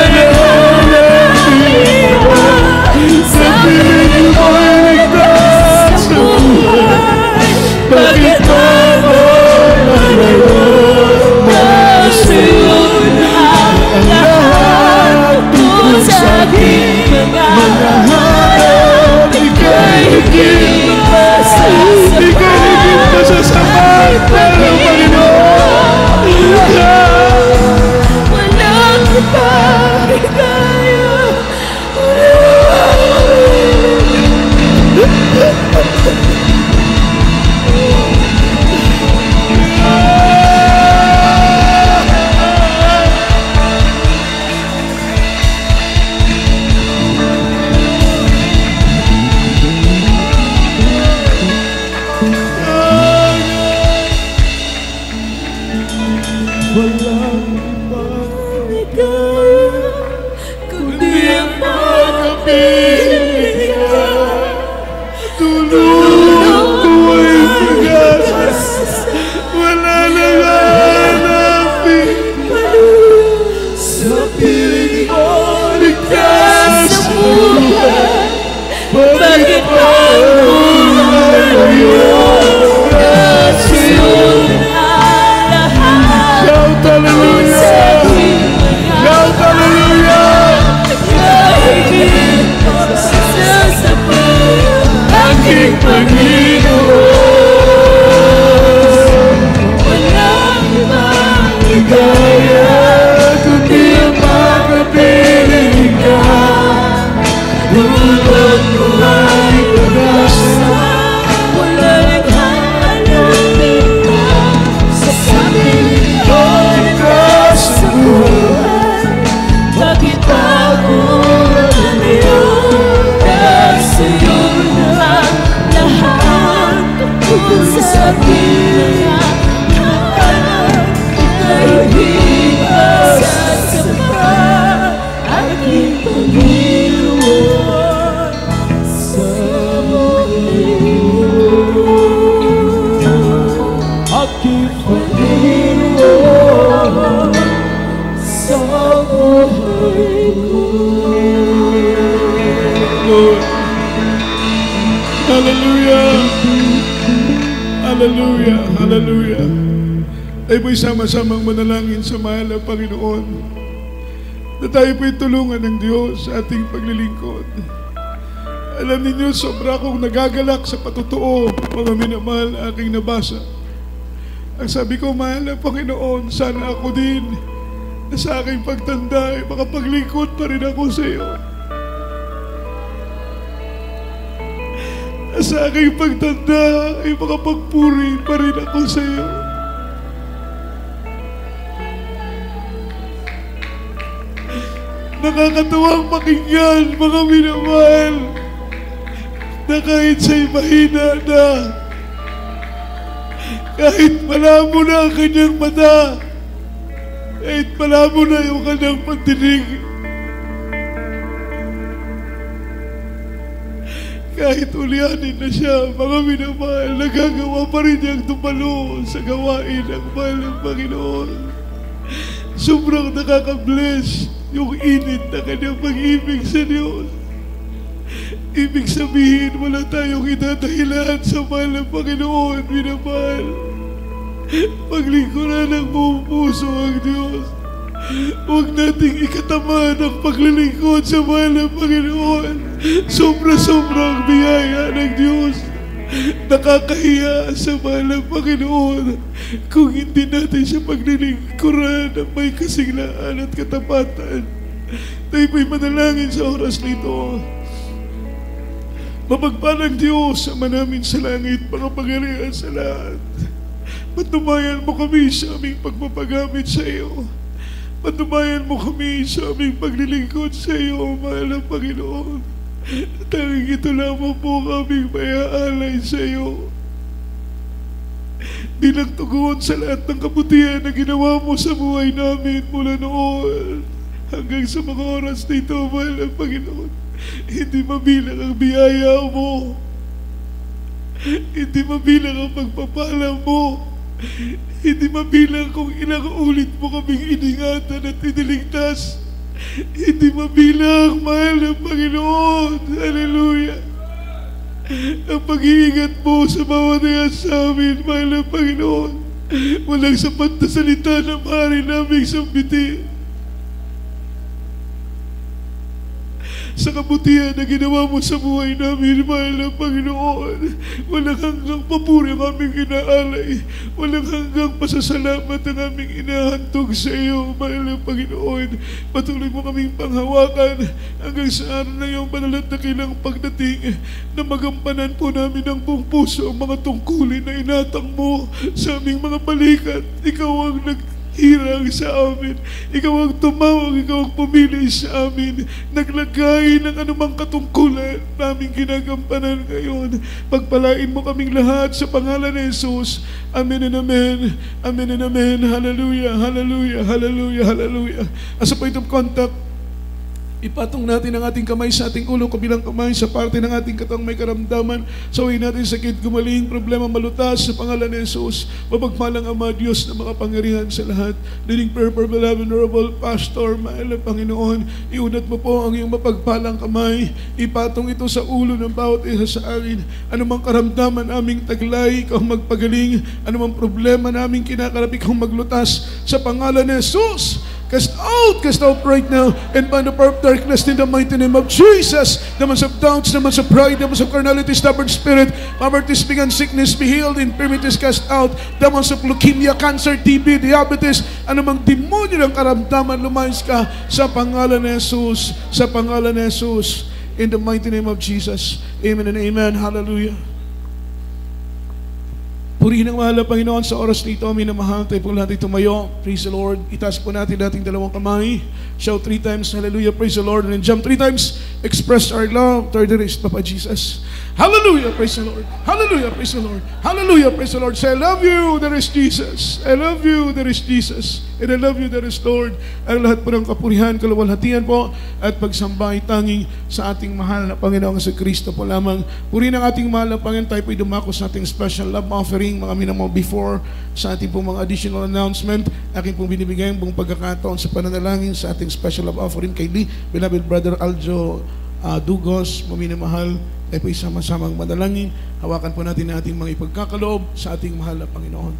S4: sa piling mo'y ligtas sa buhay. Bakit ako malayo na sa'yo na ang lahat tungkol sa'king mga hanap? Ika'y higit
S1: Di ka higit masasapat ng Panginoon.
S4: walang ibang higaya. Kundi ang makapiling ka.
S1: Tulog ko ay bigas. Wala na hanapin.
S4: Sa piling mo, ligtas sa buhay. Bakit ang buhay ngayon? Sa'yo ang lahat.
S1: Shout hallelujah! Shout hallelujah!
S4: Kahit masasapat aking Panginoon. Walang ibang higaya, kundi ang makapiling ka. Tulad mo ay pag-asa, walang hanapin ka. Sa piling mo'y ligtas sa buhay. Bakit ako malayo na sa'yo na ang lahat tungkol sa'kin? Ika'y higit masasapat, aking Panginoon sa buhay. Aking Panginoon sa buhay ko.
S1: Lord. Hallelujah! Hallelujah! Hallelujah! Tayo po'y sama-samang manalangin sa mahal na Panginoon na tayo po'y tulungan ng Diyos sa ating paglilingkod. Alam ninyo, sobra akong nagagalak sa patotoo, mga minamahal na aking nabasa. Ang sabi ko, mahal na Panginoon, sana ako din na sa aking pagtanda ay makapaglingkod pa rin ako sa iyo. Na sa aking pagtanda ay makapagpuri pa rin ako sa iyo. Nakakatuwang pakinggan, mga minamahal. na kahit siya'y mahina na, kahit malabo na ang kanyang mata, kahit malabo na yung kanyang pandinig, kahit ulianin na siya, mga minamahal, nagagawa pa rin niyang dumalo sa gawain ng mahal ng Panginoon. Sobrang nakaka-bless yung init na kanyang pag-ibig sa Diyos. Ibig sabihin, wala tayong idadahilan sa mahal ng Panginoon, minamahal. Paglingkuran ng buong puso ang Diyos. Huwag nating ikataman ang paglilingkod sa mahal ng Panginoon. Sobra-sobrang biyaya ng Diyos. Nakakahiya sa mahal ng Panginoon kung hindi natin siya paglilingkuran ng may kasiglaan at katapatan. Tayo po'y manalangin sa oras nito. Mapagpalang Diyos, Ama namin sa langit, makapangyarihan sa lahat. Patubayan mo kami sa aming pagpapagamit sa iyo. Patubayan mo kami sa aming paglilingkod sa iyo, mahal ng Panginoon. Tanging ito lamang po kaming mayaalay sa iyo. Bilang tugon sa lahat ng kabutihan na ginawa mo sa buhay namin mula noon hanggang sa mga oras nito, mahal ng Panginoon. Hindi mabilang ang biyaya mo. Hindi mabilang ang pagpapala mo. Hindi mabilang kung ilang ulit mo kaming iningatan at iniligtas. Hindi mabilang, mahal ng Panginoon. Hallelujah. Ang pag-iingat mo sa bawat isa sa amin, mahal ng Panginoon. Walang sapat na salita na maaari naming sambitin sa kabutihan na ginawa mo sa buhay namin, mahal ng Panginoon. Walang hanggang papuri ang aming inaalay. Walang hanggang pasasalamat ang aming inahantog sa iyo, mahal ng Panginoon. Patuloy mo kaming panghawakan hanggang sa araw na iyong banal at dakilang pagdating na magampanan po namin ng buong puso ang mga tungkulin na inatang mo sa aming mga balikat. Ikaw ang hirang sa amin. Ikaw ang tumawag, ikaw ang pumili sa amin. Naglagay ng anumang katungkulan naming ginagampanan ngayon. Pagpalain mo kaming lahat sa pangalan ni Jesus. Amen and amen. Amen and amen. Hallelujah, hallelujah, hallelujah, hallelujah. As a point of contact, ipatong natin ang ating kamay sa ating ulo, kabilang kamay sa parte ng ating katang may karamdaman. Sawayin natin sakit, gumaling, problema malutas sa pangalan ni Jesus. Mapagpalang Ama Diyos na makapangyarihan sa lahat. Leading prayer for beloved Honorable Pastor, mahal na Panginoon, iunat mo po ang iyong mapagpalang kamay. Ipatong ito sa ulo ng bawat isa sa amin. Anumang karamdaman aming taglay, ikaw magpagaling. Anumang problema naming kinakarap, ikaw maglutas sa pangalan ni Jesus. Cast out right now, and by the power of darkness in the mighty name of Jesus. Demons of doubts, demons of pride, demons of carnality, stubborn spirit, poverty, and sickness be healed, infirmities cast out, demons of leukemia, cancer, TB, diabetes, anumang demonyo ng karamdaman, lumayas ka sa pangalan ni Jesus, sa pangalan ni Jesus, in the mighty name of Jesus. Amen and amen. Hallelujah. Purihin ang mahal na Panginoon sa oras nito. Minamahal tayo po natin tumayo. Praise the Lord. Itaas po natin dating dalawang kamay. Shout 3 times, hallelujah, praise the Lord. And then jump 3 times, express our love toward the rest, Papa Jesus. Hallelujah, praise the Lord. Hallelujah, praise the Lord. Hallelujah, praise the Lord. Say, I love you, there is Jesus. I love you, there is Jesus. And I love you, there is Lord. Ang lahat po ng kapurihan, kaluwalhatian po, at pagsamba ay tanging sa ating mahal na Panginoong sa Kristo po lamang. Purihin ang ating mahal na Panginoon. Tayo po'y dumako sa ating special love offering, mga minamang before sa ating pong mga additional announcement. Aking pong binibigay ang buong pagkakataon sa pananalangin sa ating special love offering kay beloved Brother Aljo Dugos, maminamahal. Tayo po'y sama-samang manalangin. Hawakan po natin ang ating mga ipagkakaloob sa ating mahal na Panginoon.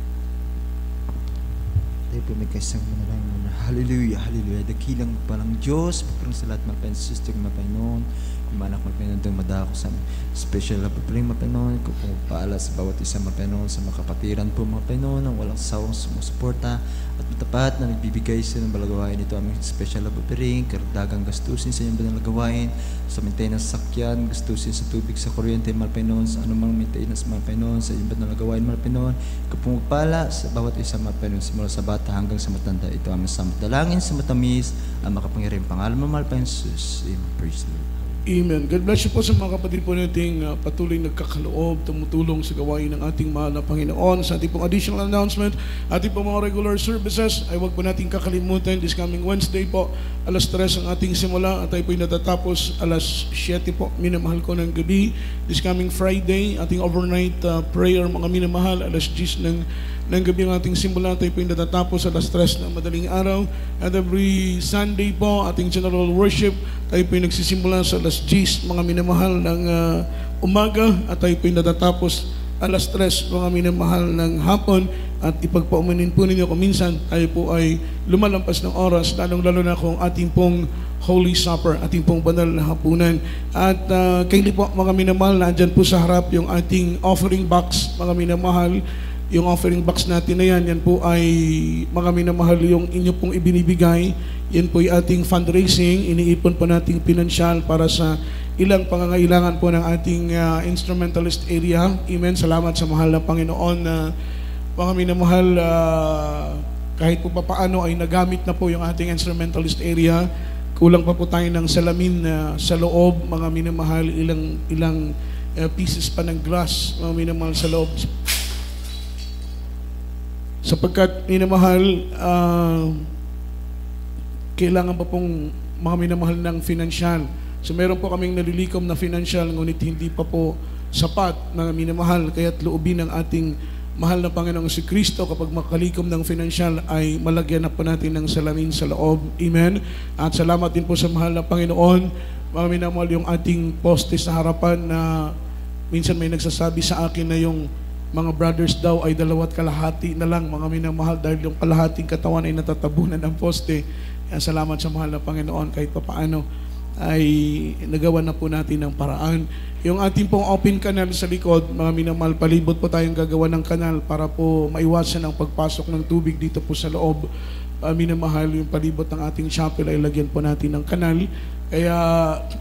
S5: Tayo po may kaisang manalangin muna. Hallelujah, hallelujah. Dakilang parang Diyos, parang sa lahat mga sister, mga Panginoon. Kumanak mga Panginoon itong madako sa special love offering, mga Panginoon. Kung paala sa bawat isa, mga Panginoon, sa mga kapatiran po, mga Panginoon, ang walang sawang sumusuporta at matapat na nagbibigay sa ng balagawain ito aming special love offering, karagdagang gastusin sa inyong balagawain, sa maintenance sakyan, gastusin sa tubig, sa kuryente, mga Panginoon, sa anumang maintenance, mga Panginoon, sa inyong balagawain, mga Panginoon. Kung pala sa bawat isa, mga Panginoon, simula sa bata hanggang sa matanda, ito aming samat dalangin sa matamis, ang makapangyarihang pangalan mo, mahal pa Jesus. Praise the Lord.
S1: Amen. God bless you po sa mga kapatid po nating patuloy nagkakaloob, tumutulong sa gawain ng ating mahal na Panginoon. Sa ating pong additional announcement, ating pong mga regular services, ay huwag po natin kakalimutan, this coming Wednesday po, alas 3 ang ating simula, at tayo po natatapos alas 7 po, minamahal ko ng gabi. This coming Friday, ating overnight prayer, mga minamahal, alas 10 ng gabi ang ating simula, tayo po yung natatapos alas 3 ng madaling araw. At every Sunday po, ating general worship, tayo po yung nagsisimula sa alas 10, mga minamahal ng umaga, at tayo po yung natatapos alas 3, mga minamahal ng hapon. At ipagpaumanin po ninyo kung minsan tayo po ay lumalampas ng oras, lalong-lalo na kung ating pong Holy Supper, ating pong banal na hapunan. At kaili po mga minamahal, nandyan po sa harap yung ating offering box, mga minamahal. Yung offering box natin na yan po ay mga minamahal yung inyo pong ibinibigay. Yan po yung ating fundraising, iniipon po nating pinansyal para sa ilang pangangailangan po ng ating instrumentalist area. Amen. Salamat sa mahal na Panginoon na mga minamahal, kahit po paano ay nagamit na po yung ating instrumentalist area. Kulang pa po tayo ng salamin sa loob, mga minamahal, ilang pieces pa ng glass, mga minamahal sa loob. Sapagkat minamahal, kailangan pa pong mga minamahal ng financial. So meron po kaming nalilikom na financial, ngunit hindi pa po sapat na minamahal. Kaya't loobin ng ating mahal na Panginoong si Kristo kapag makalikom ng financial ay malagyan na po natin ng salamin sa loob. Amen. At salamat din po sa mahal na Panginoon. Mga minamahal, yung ating poste sa harapan na minsan may nagsasabi sa akin na yung mga brothers daw ay 2.5 na lang, mga minamahal, dahil yung kalahating katawan ay natatabunan ng poste. Kaya salamat sa mahal na Panginoon, kahit papaano ay nagawa na po natin ng paraan. Yung ating pong open canal sa likod, mga minamahal, palibot po tayong gagawa ng kanal para po maiwasan ang pagpasok ng tubig dito po sa loob. Minamahal, yung palibot ng ating chapel ay lagyan po natin ng kanal. Kaya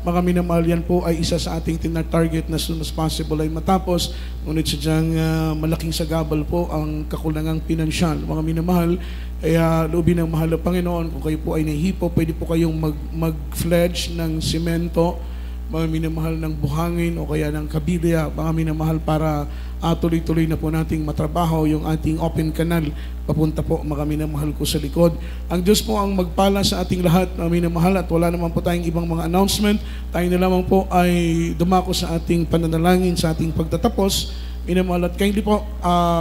S1: mga minamahal, yan po ay isa sa ating tina-target na soon as possible ay matapos. Ngunit sadyang malaking sagabal po ang kakulangang pinansyal. Mga minamahal, kaya loobin ng mahal na Panginoon, kung kayo po ay nahihipo, pwede po kayong mag-pledge ng simento, mga minamahal, ng buhangin o kaya ng kabilya, mga minamahal, para tuloy-tuloy na po nating matrabaho yung ating open canal papunta po, mga minamahal ko, sa likod. Ang Diyos po ang magpala sa ating lahat, mga minamahal, at wala naman po tayong ibang mga announcement. Tayo na lamang po ay dumako sa ating pananalangin, sa ating pagtatapos. Minamahal, at kayo po,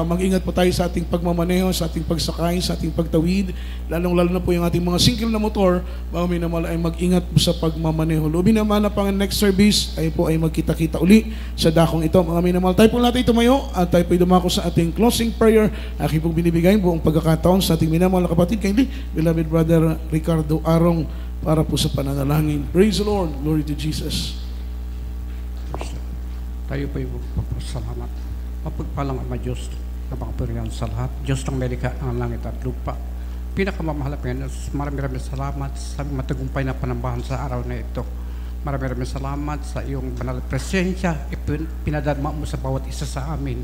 S1: mag-ingat po tayo sa ating pagmamaneho, sa ating pagsakay, sa ating pagtawid, lalong-lalo na po yung ating mga single na motor, mga minamahal, ay mag-ingat po sa pagmamaneho. Loobin naman na pang next service, tayo po ay magkita-kita uli sa dakong ito, mga minamahal. Tayo po natin tumayo at tayo po ay dumako sa ating closing prayer. Aking pong binibigay buong pagkakataon sa ating minamahal na kapatid, kayo, beloved brother Ricardo Arong, para po sa pananalangin. Praise the Lord. Glory to Jesus.
S6: Tayo po ay magpapasalamat. Mapagpalang Ama Diyos na makapurihan sa lahat, Diyos ng Amerika, ang langit at lupa. Pinakamamahal na marami salamat sa matagumpay na panambahan sa araw na ito. Marami salamat sa iyong banal presensya, pinadama mo sa bawat isa sa amin.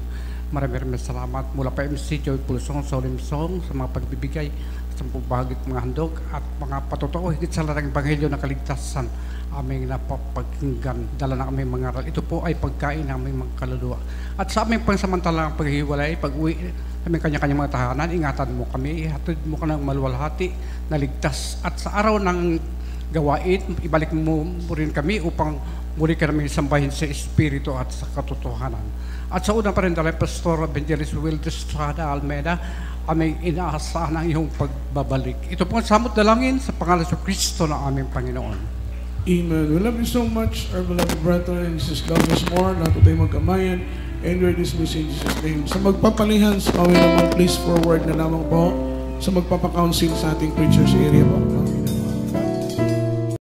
S6: Marami salamat mula pa MC Joy Pulsong, Solim Song, sa mga pagbibigay, sa pagbahagi at mga handog, at mga patotoo higit sa larang ebanghelyo na kaligtasan aming napapakinggan, dala na aming mga aral. Ito po ay pagkain ng aming mga kaluluwa. At sa aming pansamantalang paghihiwalay, pag-uwi aming kanya-kanyang mga tahanan, ingatan mo kami, ihatid mo ka ng maluwalhati na ligtas. At sa araw ng gawain, ibalik mo rin kami upang muli ka namin sambahin sa Espiritu at sa katotohanan. At sa unang pa rin dala, Pastor Evangelist Will Estrada Almeida, aming inaasahan ang iyong pagbabalik. Ito po ang samot dalangin sa pangalan sa Kristo na aming Panginoon.
S1: Amen. We love you so much, our beloved brother, and Mrs. Douglas Moore. Lahat po tayo mag-amayan. And we're dismissed in Jesus' name. Sa magpapalihan, sa kawin naman, please forward na lamang po sa magpapakouncil sa ating preachers area po.